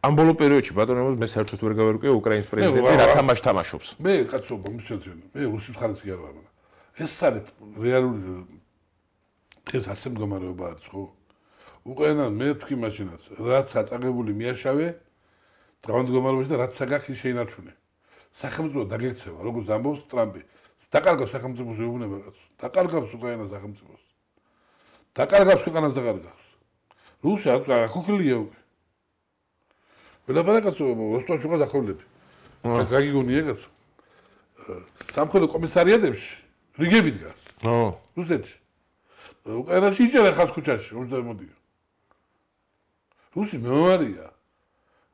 ამ ბოლო პერიოდში ბატონებოს მე საერთოდ ვერ გავერკვე უკრაინის პრეზიდენტი რა თამაშს თამაშობს. მე კაცობა მისცენ. მე რუსი მხარეც კი არ ვარ, მაგრამ ეს არის რეალური დღეს ასე მდგომარეობა არის, ხო? უკრაინა მე თქვი მაშინაც, რაც აწაღებული მიაშავე დღევანდელ მდგომარეობაში და რაც საგახის შეინარჩუნე. სახელმწიფო დაგექცევა, როგორც ამბობს ტრამპი. დაკარგავს სახელმწიფოს ეუბნება კაცო. დაკარგავს უკრაინას სახელმწიფოს. დაკარგავს ქვეყანას დაკარგავს. რუსია აკოქლია უკვე. ველაპარაკაცო როსტოვში ყავს ახალები. გაგიგონია კაცო. სამხედრო კომისარიატებში რიგები დგას. ხო. რუსეთში. უკრაინაში იჭერა ხალხს ქუჩაში, რომ დამოდიო. რუსი მეომარია.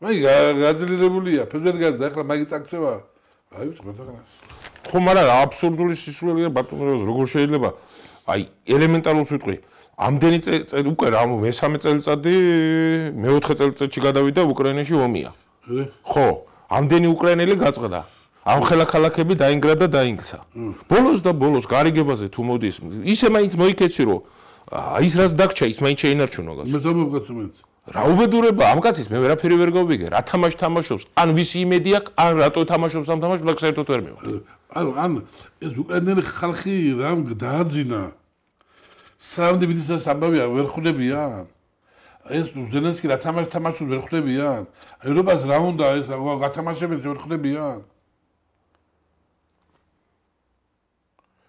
მაი გაძლიერებულია, ფედერალიზაცია, ახლა მაგის აქცევა. აი ვიცი, გასაგანას. ხო, მაგრამ აბსურდული სისულელია ბატონებს როგორ შეიძლება? აი, ელემენტარულს ვიტყვი. ამდენი წელი უკვე რა მესამე წელიწადი, მეოთხე წელიწადში გადავიდა უკრაინაში ომია. ხო, ამდენი უკრაინელი გაწყდა. ამ ხელა ქალაქები დაინგრა და დაინგცა. ბოლოს და ბოლოს გარიგებაზე თუ მოდის, ისე მაინც მოიქეცი რომ ის რაც დაგჭა, ის მაინც შეინარჩუნო გასულ. მე ზომობგაცო მეც. რა უბედურება ამ კაცის მე ვერაფერი ვერ გავიგე რა თამაში თამაშობს ან ვისი იმედი აქვს ან რატო თამაშობს ამ თამაშს ბლაკ საერთოდ ვერ მივხვდი ან ეს უკრაინელი ხალხი რამ დააძინა სამდე ვიდეოს ამბავია ვერ ხვდებიან ეს ზელენსკი რა თამაშს თამაშობს ვერ ხვდებიან ევროპას რა უნდა ეს გათამაშებენ ვერ ხვდებიან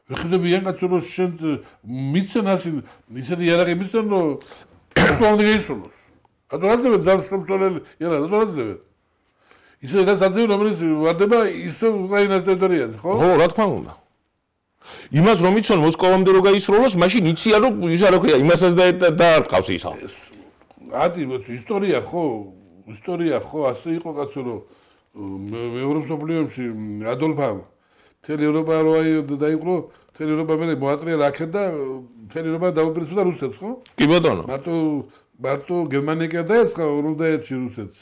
ვერ ხვდებიან კაცო რომ შენ მიცენ ასე ისეთი იარაღი მიცენ რომ სულ გეისულოს ადორაძებენ ძალიან შრომწოლელი, იარა, ადორაძებენ. ისე რაც აძებენ, რომელიც ვარდება ისე უკრაინას ტერიტორიაზე, ხო? ხო, რა თქმა უნდა. იმას რომ იცონ მოსკოვამდე რო გაისროლოს, მაშინ იციან რომ ისა რა ქვია, იმასაც დაარტყავს ისა. ადი, ისტორია ხო, ასე იყო კაცო რომ მეორე მსოფლიოში ადოლფამ მთელი ევროპა რო დაიყო, მთელი ევროპა მე მოატრია რაკეტ და მთელი ევროპა დაუპირისპირდა რუსეთს, ხო? კი ბატონო. მარტო გერმანია კი და ეს რუსეთში რუსეთს.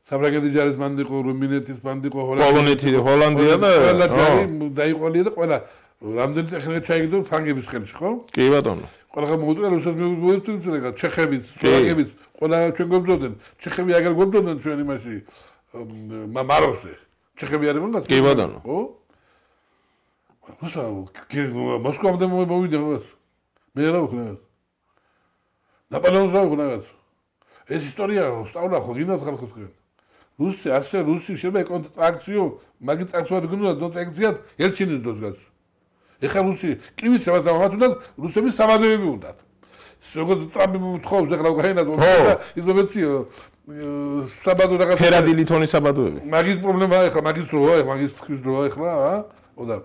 საფრანგეთის ჯარის მანდ იყო, რუმინეთის მანდ იყო, ჰოლანდია და ყველა ჯარი დაიყოლია და ყველა რამდენი ტექნიკა ჩაიგდო ფრანგების ხელში, ხო? კი ბატონო. ყველა მოუწია რუსეთს მოუწია ჩეხებიც, სლოვაკებიც, ყველა ჩვენ გვებდოდნენ. ჩეხები აგერ გვებდოდნენ ჩვენ იმაში მაროსზე. ჩეხები არ იყვნენ? კი ბატონო. ხო? მოსკოვამდე მოვიდა ხო? მე რა ვქნა? ნაპოლეონს რა ვქნა? ეს ისტორია სწავლა ხო გინდათ ხალხო თქვენ? რუსი შეიძლება კონტრაქციო, მაგით წარსულად გინდათ კონტრაქციად ელჩინის დროს გას. ეხლა რუსი კი ვიცი რა თქმა უნდა, რუსების საბადოები უნდათ. როგორც ტრამპი მოთხოვს ეხლა უკრაინას და ის მომეციო საბადო რაღაც ფერადი ლითონის საბადოები. მაგის პრობლემაა ეხლა, მაგის თქვის დროა ეხლა, და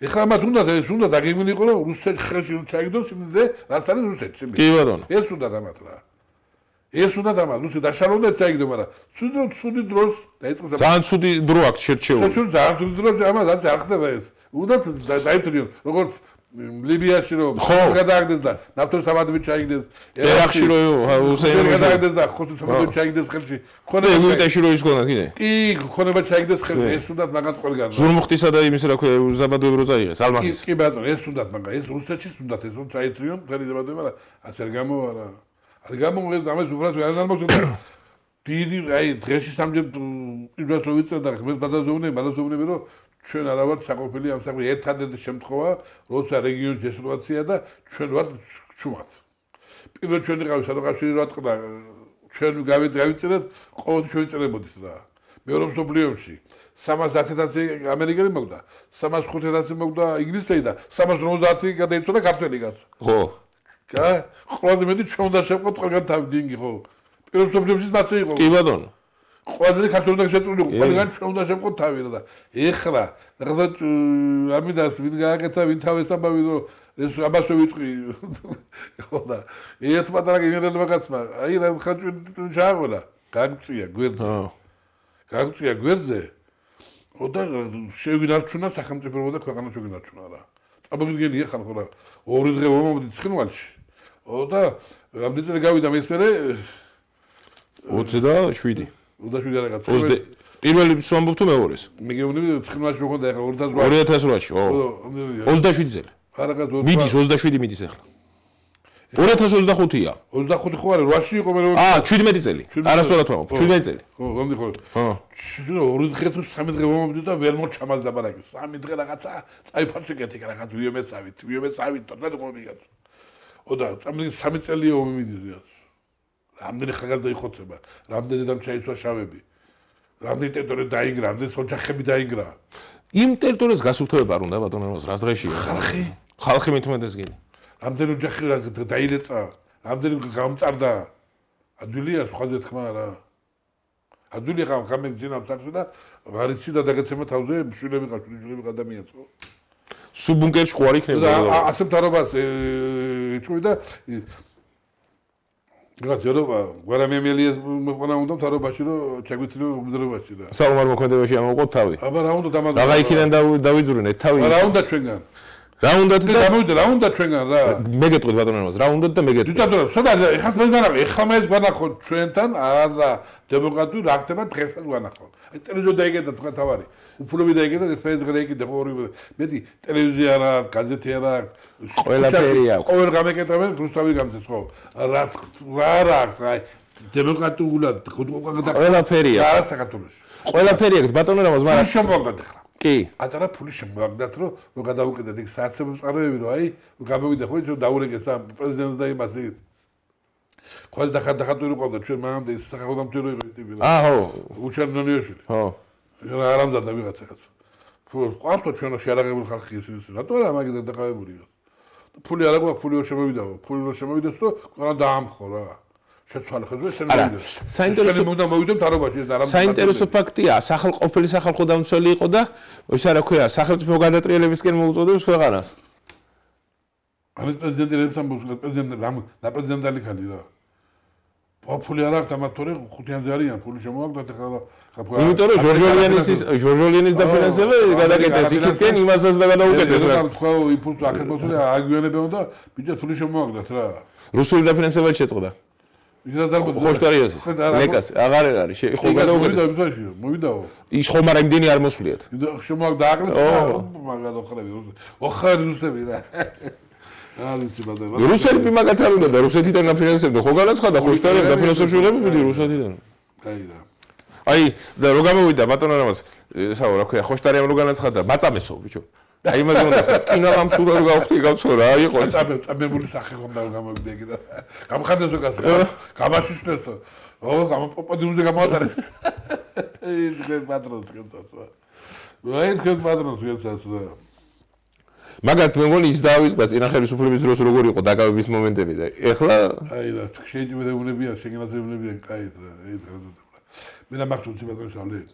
ეხლა მათ უნდა დაგეგმილი იყო რომ რუსეთში ხელში ჩაიგდოს იმდე რაც არის რუსეთში. კი ბატონო. ეს უნდა დამათ რა. ეს უნდა დამათ, რუსი დაშალონდა წაიგდო, მაგრამ ცუდი დროს დაიწყეს. ძალიან ცუდი დრო აქვს შერჩეული. ძალიან ცუდი დრო ამას ასე არ ხდება ეს. უნდა დაიწრიონ, როგორც ლიბიაში რომ გადააგდეს და ნავთობის საბადოები ჩაიგდეს. ერაყში რომ უსეინო გადააგდეს და ხუთი საბადოები ჩაიგდეს ხელში. ხონება ეგვიპტეში რომ ის გქონდა კიდე. კი, ხონება ჩაიგდეს ხელში. ეს უნდა მაგათ ყველგან. ზურმუხტისა და იმის რა ქვია, საბადოები რო წაიღეს, ალმასის. კი ბატონო, ეს უნდა მაგა, ეს რუსეთში უნდა ეს რომ წაიწრიონ მთელი საბადოები, მაგრამ ასე არ გამოვა რა. არ გამომღეს ამას უბრალოდ არ აღმოჩნდა. დიდი აი დღეში სამჯერ პირველს რო ვიწევდა ხმის ბადაზოვნები რომ ჩვენ არა ვართ საყოფილი ამ საქმე ერთადერთი შემთხვევა, როცა რეგიონის სიტუაცია და ჩვენ ვართ ჩუმად. პირველ ჩვენ იყავით სადღაცი რა თქმა ჩვენ გავიწერეთ, ყოველთვის შევიწერებოდით რა. მეორე მსოფლიოში 310,000 ამერიკელი მოგდა, 305,000 მოგდა ინგლისელი და 350 გადაიცვალა ქართველი კაცო. ხო. ყველაზე მეტი ჩვენ უნდა შევყოთ ყველგან თავი დინგი ხო. პირველ მსოფლიოში მასე იყო. კი ბატონო. ყველანი ქართულად შეწყვილი ყველგან ჩვენ უნდა შევყოთ თავი და ეხლა რაღაცა ამიდას ვინ გააკეთა ვინ თავის ამბავი რომ ეს ამას ვიტყვი ხო და ერთ პატარა გენერალმა კაცმა აი რა ხაჭვი ჩააღოლა გაგწია გვერდზე და შევინარჩუნა სახელმწიფო და ქვეყანა შევინარჩუნა რა წაბგიგენია ხან ხო რა ორი დღე მომდით ცხინვალში და რამდენი წელი გავიდა მესმერე 27 რაღაც პირველი ვამბობ თუ მეორეს მე გეუბნები ცხინვალში მქონდა ეხლა 2008-ში ხო 27 წელი რაღაც მიდის 27 მიდის ეხლა 2025-ია 25 ხო არა 8-ში იყო მე 17 წელი არასწორად ვამბობ 17 წელი ხო გონდი ხო ორი დღე თუ სამი დღე მომდით და ვერ მოჩამალდა ბარაკი სამი დღე რაღაცა წაიფარჩი კეთი რაღაც ვიომეცავით და მომიგაც და სამი წელი მომიდის რამდენი ხარ დაიხოცება რამდენი დამ ჩაისვა შავები რამდენი ტერიტორია დაინგრა რამდენი ოჯახები დაინგრა იმ ტერიტორიას გასუფთავება არ უნდა ბატონო რას დღეშია ხალხი მithumedes გინი რამდენი ოჯახი დაილეწა რამდენი გამწარდა ადვილია სხვაზე თქმა რა ადვილია ხამე ძინავს ახლა და არიცი და დაგეცემა თავზე შვილები ადამიანს ხო სუბუნკერში ხო არ იქნება და ასე მთავრობას ჭუი და რაღაც ევროპა გვარამემელიეს მოყვანა უნდა მთავრობაში რომ ჩაგვიწირო უბედრობაში რა საომარ მოქმედებაში ამოყოთ თავი აბა რა უნდა დამაგო რაღა იქიდან დავიძრუნეთ თავი რა უნდა ჩვენგან რა უნდათ და გამოვიდა რა უნდა ჩვენგან რა მე გეტყვით ბატონოს რა უნდათ და მე გეტყვით დიქტატორი სადა ეხლა მე განახო ეხლა მე განახო ჩვენთან არა დემოკრატიული რა ხდება დღესაც განახო აი ტელევიზია დაიგედა თქვა თავარი უფლები დაიგედა ფედერალური დაიგედა ორი მეტი ტელევიზია არა გაზეთი არა ყველაფერი აქვს ყოველ გამეკეთებენ რუსთავი გამწეს ხო რა აი დემოკრატულად ყველაფერი აქვს არა საქართველოს ყველაფერი აქვს ბატონო რამოს მაგრამ შემოგდათ ეხლა კი ატარა ფული შემოაგდათ რომ გადავუკეთეთ იქ საარსებო წყაროები რომ აი გამოვიდა ხო ისე დაურეკეს ამ პრეზიდენტს და იმას ხო დახატური ყავდა ჩვენ მანამდე სახელმწიფო იყო ტიპი რა ხო უჩერნონიშვილი ხო რა არამზადა ვიღაცაც ყავდა ჩვენო შეარაღებული ხალხი ის რატო არა მაგით დაკავებულია ფული არა გვაქვს ფული ვერ შემოვიდა ფული ვერ შემოვიდეს და ყველა დაამხო რა შეცვალე ხაზზე შემოვიდა საინტერესო უნდა მოვიდე მთავრობაში და არა საინტერესო ფაქტია ყოფილი სახალხო დამცველი იყო და ისა რა ქვია სახელმწიფო გადატრიელებისკენ მოუწოდებს ქვეყანას არის პრეზიდენტებთან პრეზიდენტი და პრეზიდენტალი ხალი რა ფული არ აქვს ამათორე 5-იანზე არიან ფული შემოაგდათ ეხლა იმიტომ რომ ჟორჟოლიანის დაფინანსება გადაკეთეს იქითკენ იმასაც და გადაუკეთეს რა თქვა იმპულსი აქეთ მოსული აგიონებენ და ბიჭო ფული შემოაგდათ რა რუსული დაფინანსება შეწყდა ხოშტარიას ლეკას აღარ არის ხო გადაუკეთეს მოვიდაო ის ხომ არა იმდენი არ მოსuliet შემოაგდა აკლეთ მაგალ ოხრები ოხარი რუსები რა არის ბადე რუსები მაგათ არ უნდა და რუსეთიდან დაფინანსებდა ხო განაცხადა ხოშტარიას დაფინანსებშულები ვიდი რუსეთიდან აი რა აი და რო გამოვიდა ბატონო რამას ესაო რა ქვია ხოშტარიამ რო განაცხადა მაწამესო ბიჭო აი იმაზე უნდა კინოამ სულ რო გავხდი გავცო რა იყო წამებული სახე ხომ და გამოვიდა εκεί და გამხადესო კაცო გამაშიშნესო ო გამოპოპოდინუზე გამოატარეს ის გეთ პატრონს კაცო აი გეთ პატრონს კაცო მაგათ მე მგონი ის დავიწყდა წინა ხელისუფლების დროს როგორ იყო დაკავების მომენტები და ეხლა აი რა შეიძლება შეგენაზებუნებიან კაით რა აი მე რა მაქვს ბატონო შავლე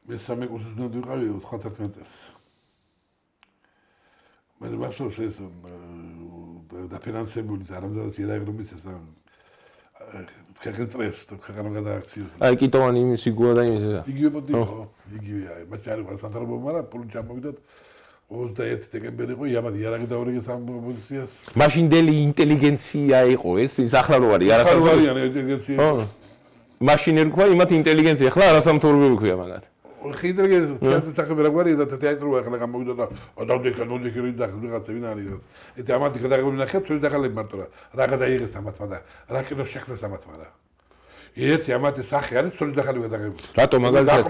მე სამე კურსის უნდა ვიყავი 91 წელს მე მახსოვს ეს დაფინანსებული არამზადად იერაგრომის ეს ქეკენტრეს და ქეკანო გადააქციოს აი კიტოვანი იმის იგუა და იმის იგივე პოტიკო იგივე აი მათ არის ყველა სანთრობო მაგრამ პული ჩამოვიდათ 21 დეკემბერი იყო იამად იარაღი დაურიგეს ამ პოზიციას მაშინდელი ინტელიგენცია იყო ეს ახლა რო არის არასამთავრობო ინტელიგენცია მაშინ ერქვა იმათ ინტელიგენცია ახლა არასამთავრობო ქვია მაგათ ხიდრგეს თეატრები რაგვარი და თეატრია ახლა გამოვიდა და დაგდეკანოდიქერი და რაღაცა ვინ არის ეს ამათი გადაღებული ნახეთ თუ დახალები მარტო რა გადაიღეს ამათმა და რა კინო შექმნეს ამათმა რა ერთი ამათი სახე არის ცოლი დახალი გადაღებული რატო მაგალითად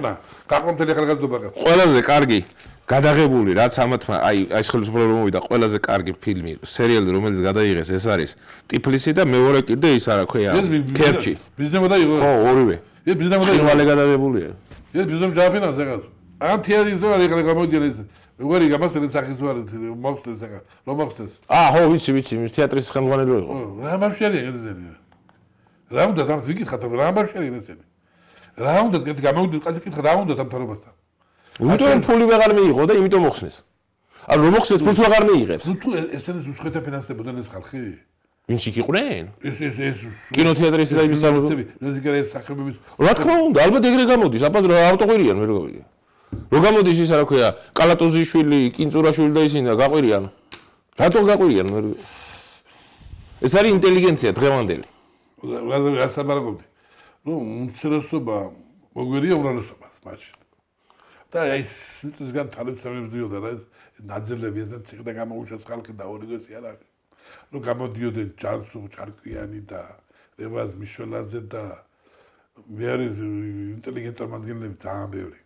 გაყრა მთელი ახალგაზრდობა ყველაზე კარგი გადაღებული რაც ამათმა აი ხელისუფლება რომ მოვიდა ყველაზე კარგი ფილმი სერიალი რომელიც გადაიღეს ეს არის ტიფლისი და მეორე კიდე ის არა ქვია ქერჩი ბიზნესმა დაიღო ხო ორივე ეს ბიზნესმა დაიღო ვალე გადაღებულია ეს ბიზნეს ჯაფინანს ეხლა ამ თეატრის და ეხლა გამოდიან ეს როგორი გამასწრებს სახის ვარ მოხსნეს ეხლა რომ მოხსნეს ხო ვიცი ის თეატრის ხელმძღვანელი იყო რა მარშალია ესენი რა უნდა და ვიკითხათ რა მარშალია ესენი რა უნდა გამოვიდეთ კაცი კითხა რა უნდა დამთავრებასთან იმიტომ ფული ვეღარ მიიღო და იმიტომ მოხსნეს ანუ რომ მოხსნეს ფულს ვეღარ მიიღებს თუ ესენს უსხეთა ფინანსებოდან ეს ხალხი ვინც იქ იყვნენ ეს კინოთეატრის და იმის სამშობლო მუსიკერის სახებების რა თქმა უნდა ალბათ ეგრე გამოდის აბა ავტოყვირიან ვერ გავიგე რო გამოდის ისა რა ქვია კალატოზიშვილი კინწურაშვილი და ისინი და გაყვირიან რატომ გაყვირიან ეს არის ინტელიგენცია დღევანდელი რა საბარგობდი ნუ უმცირესობა მოგვერია უმრავლესობას მაშინ და აი სიტყვისგან თვალებსამებს დიოდა რა ეს ნაძილები ეს ციხე გამოუშვეს ხალხი და ორიგოც იარაღი ნუ გამოდიოდნენ ჯანსუ ჩარკვიანი და რევაზ მიშველაძე და მე არის ინტელიგენტ წარმომადგენლები ძალიან ბევრი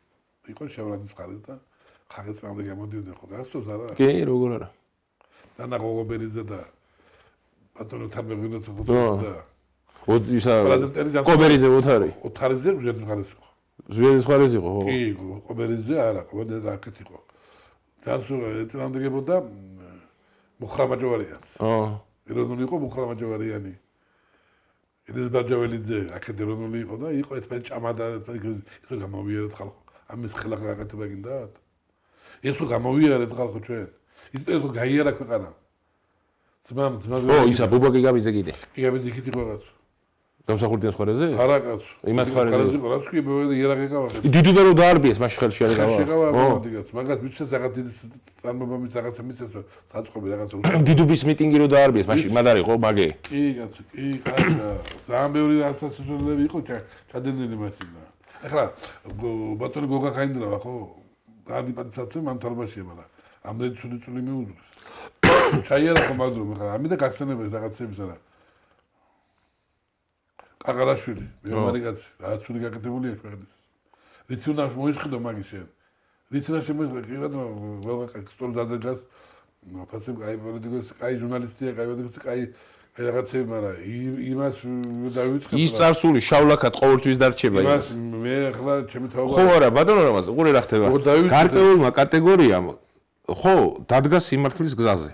იყო შევრანის ხარეს და ხაგეწამდე გამოდიოდნენ ხო გასწორს არა კი როგორ არა დანა გოგობერიძე და ბატონო თამბეგვინოც ხო და ისა კობერიძე ოთარი ოთარიძე ზედის ხარეს იყო ზედის ხარეს იყო ხო კი კობერიძე არა კობერიძე რაკეთ იყო ჯანსუ ეწინააღმდეგებოდა მუხრამაჯოვარიანს ეროვნული იყო მუხრამაჯოვარიანი ეს ბაჯაველიძე აკადემიური იყო და იყო ერთმანეთს ჭამადა ის გამოვიარეთ ხალხო ამის ხელა გაკეთება გინდათ ეს თუ გამოვიარეთ ხალხო ჩვენ ის პერიოდო გაიარა ქვეყანა ძმამ ო ისა ბუბაკი გავიზე კიდე კი გავიზე იქით იყო რაღაც გამსახურდიან ხარაზე არა კაცო იმათ ხარაზე იყო რაც კი იარაღი გავა დიდუბე რო დაარბიეს მაშინ ხელში არის გავა შეგავა მომდიგაც მაგას მიცეს რაღაც დიდი წარმომამის რაღაცა მიცეს საწყობი რაღაცა დიდუბის მიტინგი რო დაარბიეს მაშინ მად არის ხო მაგე კი კაცო კი ხარდა ძალიან ბევრი რაღაცა სიტყვები იყო ჩადენილი მაშინ ახლა ბატონი გოგა ხაინდრავა ხო გადიპატიცავთ მან თორმაშია მაგრამ ამდენი ცუდიწული მიუძღვის ჩაიარა ხო მაგდრომ ახლა ამიდა გახსენებებს რაღაცების არა კაღარაშვილი მეომარი კაცი რა ცუდი გაკეთებულია ქვეყნის რითი უნდა მოისყიდო მაგის შენ რითი უნდა შემოისყიდო კი ბატონო გოგა სტორ დადებას ფასებ კაი პოლიტიკოსი კაი ჟურნალისტია კაი პოლიტიკოსი კაი რაღაცები მაგრამ იმას დავიწყებ ის წარსული შავლაკად ყოველთვის დარჩება იმას მე ახლა ჩემი თაობა ხო არა ბატონო რამაზ უყურე რა ხდება გარკვეულმა კატეგორიამ ხო დადგა სიმართლის გზაზე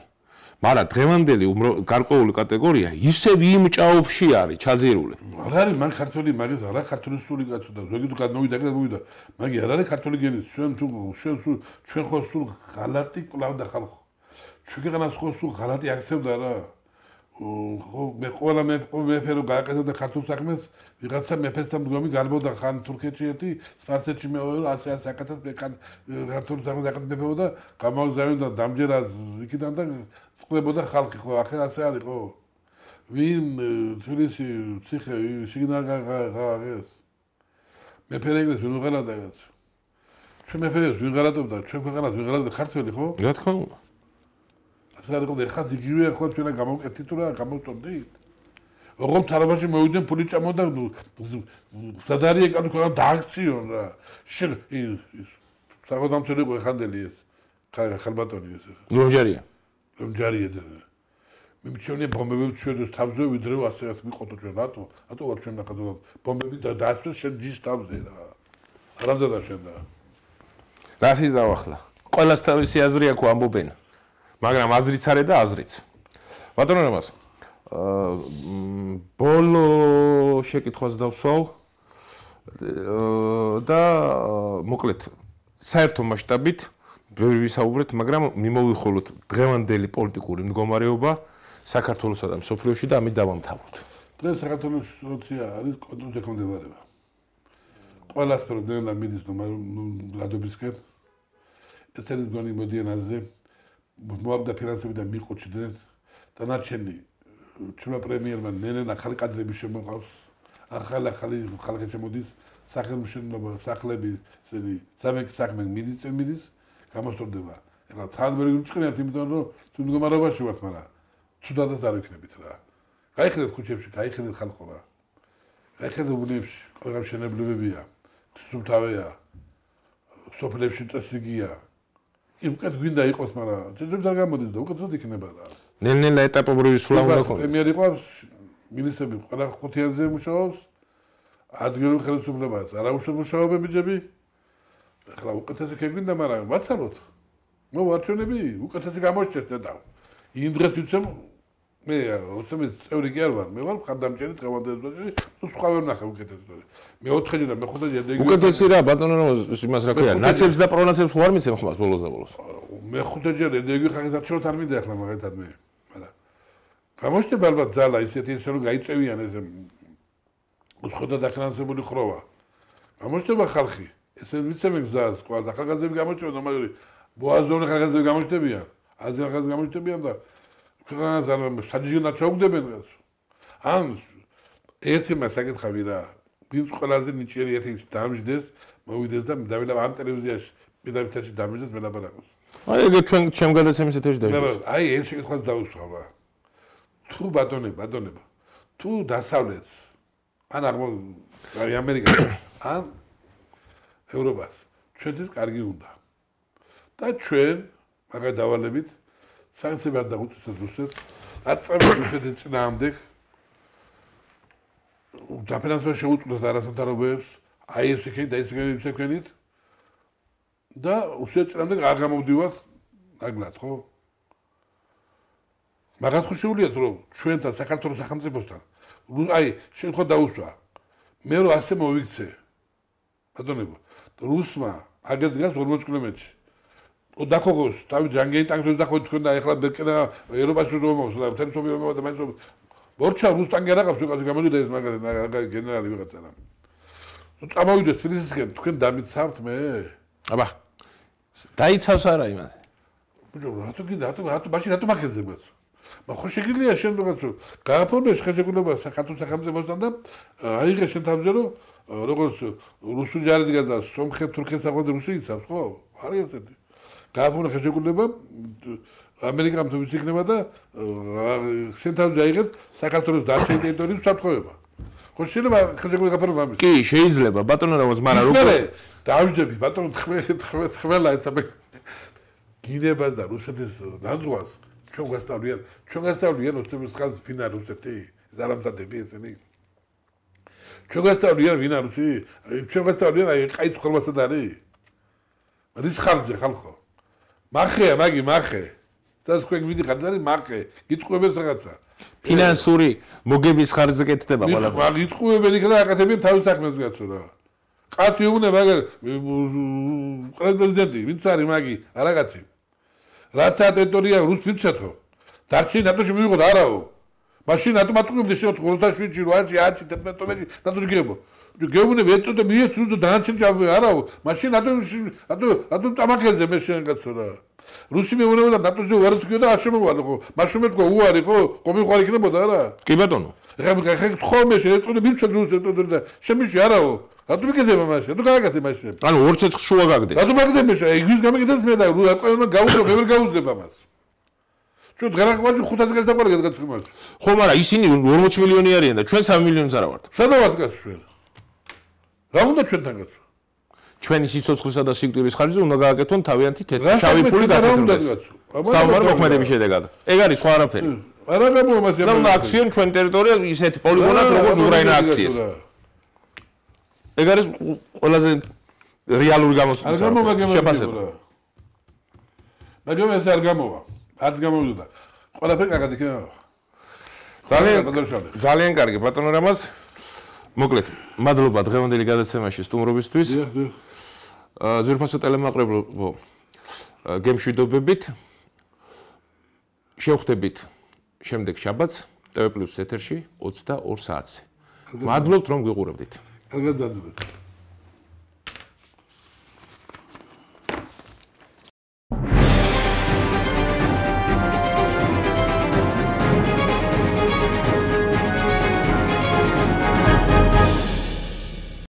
მაგრამ დღევანდელი გარკვეული კატეგორია ისევ იმ ჭაობში არის ჩაძირული არ არის მან ქართული მაგის არა ქართული სული კაცო და ზოგი თუ გადმოვიდა მაგი არ არის ქართული გენის ჩვენ ხო სულ ღალატი კლავდა ხალხო ჩვენ ქვეყანას ხო სულ ღალატი აქცევდა რა ხო მე ყველა მეფე რო გააკეთებდა ქართულ საქმეს ვიღაცა მეფესთან მდგომი გარბოდა ხან თურქეთში ერთი სპარსეთში მეორე ასე აკეთებს ქართულ საქმეს აკეთებდა და გამოგზავნდა დამჯერად იქიდან და წყლებოდა ხალხი ხო ახლა ასე არის ხო ვინ თბილისში ციხე შიგნარგაღეს მეფე რეგრეს ვინ უღალატა კაცო ჩვენ მეფეს ვინ ღალატობდა ჩვენ ქვეყანას ვინ ღალატობდა ქართველი ხო რა თქმა უნდა ასე არის ხო ეხლა იგივე ხო ჩვენ გამოვკეთით თუ რა გამოვტოდით ოღონდ თარაბაში მოვიდნენ ფული ჭამოდა სადარი ეკანო ქვეყანა დააქციონ რა შენ საგოდამწერი იყო ეხანდელი ეს ხალბატონი ეს ლომჯარია ლომჯარია მე მჩვენე ბომბები ჩვენს თავზე ვიდრე ასე მიყოდო ჩვენ რატო ვარ ჩვენ ნახატო ბომბები დაასვეს შენ ჯის თავზე რა არამდენად შენ და რას იზავ ახლა ყველას თავისი აზრი აქვს ამბობენ მაგრამ აზრიც არის და აზრიც ბატონო რამაზ ბოლო შეკითხვას დავსვავ და მოკლედ საერთო მასშტაბით ბევრი ვისაუბრეთ მაგრამ მიმოვიხილოთ დღევანდელი პოლიტიკური მდგომარეობა საქართველოსა და მსოფლიოში და ამით დავამთავროთ დღეს საქართველოს სიტუაცია არის კონტროლდექონდებარება ყველა სფერო დელა მიდის ლადობისკენ ესერის გონი მოდიანაზე მოაბდა ფინანსები და მიყოჩდნენ დანარჩენი ჩვენმა პრემიერმა ნენენა ხალი კადრები შემოყავს ახალი ხალხი შემოდის სახელმწიფო სახლები ესენი საქმე მიდის გამოსწორდება ეხლა თანაბერი უწყნიათ იმიტომ რომ თუ მდგომარეობაში ვართ მაგრამ თუდადაც არ ვიქნებით რა გაიხედეთ ქუჩებში გაიხედეთ ხალხო რა გაიხედეთ უბნებში ყველგან მშენებლობებია სუფთავია სოფლებში წესრიგია კი უკეთ გვინდა იყოს მაგრამ ძებძებ არ გამოდის და უკეთოდ იქნება რა ნელ-ნელა ეტაპობრივი სულა უნდა ქონდეს პრემიერი ყავს მინისტრები ყველა ხუთიანზე მუშაობს ადგილობრივ ხელისუფლებას არაუშავ მუშაობები ახლა უკეთესი ქეგვინდა მაგრამ ვაცალოთ მოვარჩენები უკეთესი გამოჩნდეს და იმ დღეს ვიცემ მე 20 წევრი კი არ ვარ, მე ვარ მხარდამჭერი დღევანდელი თუ სხვა ვერ ნახე უკეთეს ისტორია. მე 4-ჯერ და მე 5-ჯერ დეგი. უკეთესი რა ბატონო იმას რა ქვია, ნაცებს და პრონაცებს ხო არ მიცემ ხმას ბოლოს და ბოლოს. მე 5-ჯერ დეგი ხახეთ არჩევთ არ მინდა ახლა მაგათად მე. მაგრამ გამოჩნდება ალბათ ძალა ისეთი ისე რომ გაიწევიან ეს უცხოდა დაფინანსებული ხროვა. გამოჩნდება ხალხი, ესე ვიცემენ გზას, ყვა და ხალხაზები გამოჩნდება, მაგრამ ბოაზონი ხალხაზები გამოჩნდებიან, აზრი ხალხაზები გამოჩნდებიან და ქვეყანას საჯიგნად ჩაუგდებენ რაც. ან ერთი მას საკითხავი რა, ვინც ყველაზე ნიჭიერი ერთი დამჯდეს, მოვიდეს და დავილა ამ ტელევიზიაში პირდაპირ დამჯდეს მელაპარაკოს. აი ეგ ჩვენ გადაცემის ეთერში დაიწყოს. აი ეს შეკითხვას დაუსვავ რა. თუ ბატონება, თუ დასავლეთს ან აი ამერიკას ან ევროპას ჩვენთვის კარგი უნდა. და ჩვენ მაგას დავალებით სანქციები არ დაგუწევთ რუსეთს, აწევთ რუსეთის წინააღმდეგ დაფინანსება შეუწყოთ არასამთავრობოებს, აი ეს იქით და ეს იქით და რუსეთის წინააღმდეგ არ გამოვდივართ ნაგლად, ხო? მაგათ ხო შეუძლიათ რომ ჩვენთან საქართველოს სახელმწიფოსთან აი შენ ხო დაუსვა მე რო ასე მოვიქცე ბატონებო რუსმა აგერ დგას 40 კილომეტრში დაქოგოს თავი ჯანგენი ტანკებს დახო თქვენ და ეხლა ბერკენა ევროპაში რომ მოვსა და თემ სოფიო მომავალ და მაინც ბორჩა რუს ტანკი არ აქვს უკაზე გამოდიდა ეს მაგარი გენერალი ვიღაცა რა წამოვიდეთ თბილისისკენ თქვენ დამიცავთ მე აბა დაიცავს არა იმას ბიჭო რატო გინდა რატო მაშინ რატო მახეძებაც ხო შეგიძლია შენ რაღაც გააფორმოს ხელშეკრულება საქართველოს სახელმწიფოსთან და აიღე შენ თავზე რომ როგორც რუსული ჯარი დგას და სომხეთ თურქეთს აღვდა რუსი იცავს ხო არის ესეთი გააფორმოს ხელშეკრულება ამერიკამ თუ ვიციქნება და შენ თავზე აიღეთ საქართველოს დარჩენილი ტერიტორიის საფრთხეობა ხო შეიძლება ხელშეკრულება გააფორმოს ამის კი შეიძლება ბატონო რამოს მაგრამ როგორ დავждები ბატონო ხმელა ეცაბე გინებას და რუსეთის განძღვას ჩვენ გასწავლიან რუსეთის ხალხს ვინ არის რუსეთი ზარამზადები ესენი ჩვენ გასწავლიან ვინ არის რუსი ჩვენ გასწავლიან აი ყაიც ხოლმასად არის რის ხალხზე ხალხო მახეა მახე და თქვენ მიდიხართ არის მახე გიტყუებენ რაღაცა ფინანსური მოგების ხარჯზე კეთდება ყველაფერი მაგ გიტყუებენ იქ და აკეთებენ თავის საქმეს გაცო რა კაცი უნდა მაგარ პრეზიდენტი ვინც არის მაგი არაკაცი რაც ტერიტორია რუს ვიცეთო დარჩი ნატოში მივიღოთ არაო მაშინ რატომ ატყუებდი შევთ 27-ში 8-ში 10-ში 11-ში ნატოში გიებო გეუბნები ეტო და მიეცნო და დანარჩენი არაო მაშინ რატომ წამახეზე მე შენ კაცო რა რუსი მეუბნება ნატოში ვარ თქვიო და არ შემოვალო ხო მაშინ მე თქვა უარი ხო კომიხوار იქნებოდა რა კი ბატონო ეხლა ხომ ეს ეტო და მივცეთ რუსს ეტო და შემიში არაო რატომ მიგედება მაშინ რატომ გააკეთე მაშინ ანუ 2 ცეცხლ შუა გაგდე რატომ მაგდები ეგვის გამიგდეს მე და ყველა გაუძლო მე ვერ გაუძლებ ამას ჩვენ დღეღაყვაჭი 500 გაზ დაყარა გადაგაცემოთ ხო მაგრამ ისინი 40 მილიონი არიან და ჩვენ 3 მილიონს არა ვართ სადა ვართ გას ჩვენ რა უნდა ჩვენთან გაცო ჩვენი სიცოცხლისა და სიკვდილის ხარჯზე უნდა გააკეთონ თავიანთი შავი ფული გაკეთდეს საომარ მოქმედების შედეგად ეგ არის სხვა არაფერი არა გამო მას და უნდა აქციონ ჩვენ ტერიტორიაზე ისეთი პოლიგონად როგორც უკრაინა აქციეს ეგ არის ყველაზე რეალური შემოსება მაგრამ ეს არ გამოვა არც გამოვიდა ყველაფერი კარგად იქნება ძალიან კარგი ბატონო რამაზ მოკლედ მადლობა დღევანდელი გადაცემაში სტუმრობისთვის ძვირფასო ტელემაყურებელო გემშვიდობებით შევხვდებით შემდეგ შაბათს TV+ ეთერში 22 საათზე მადლობთ რომ გიყურებდით კარგად დადებით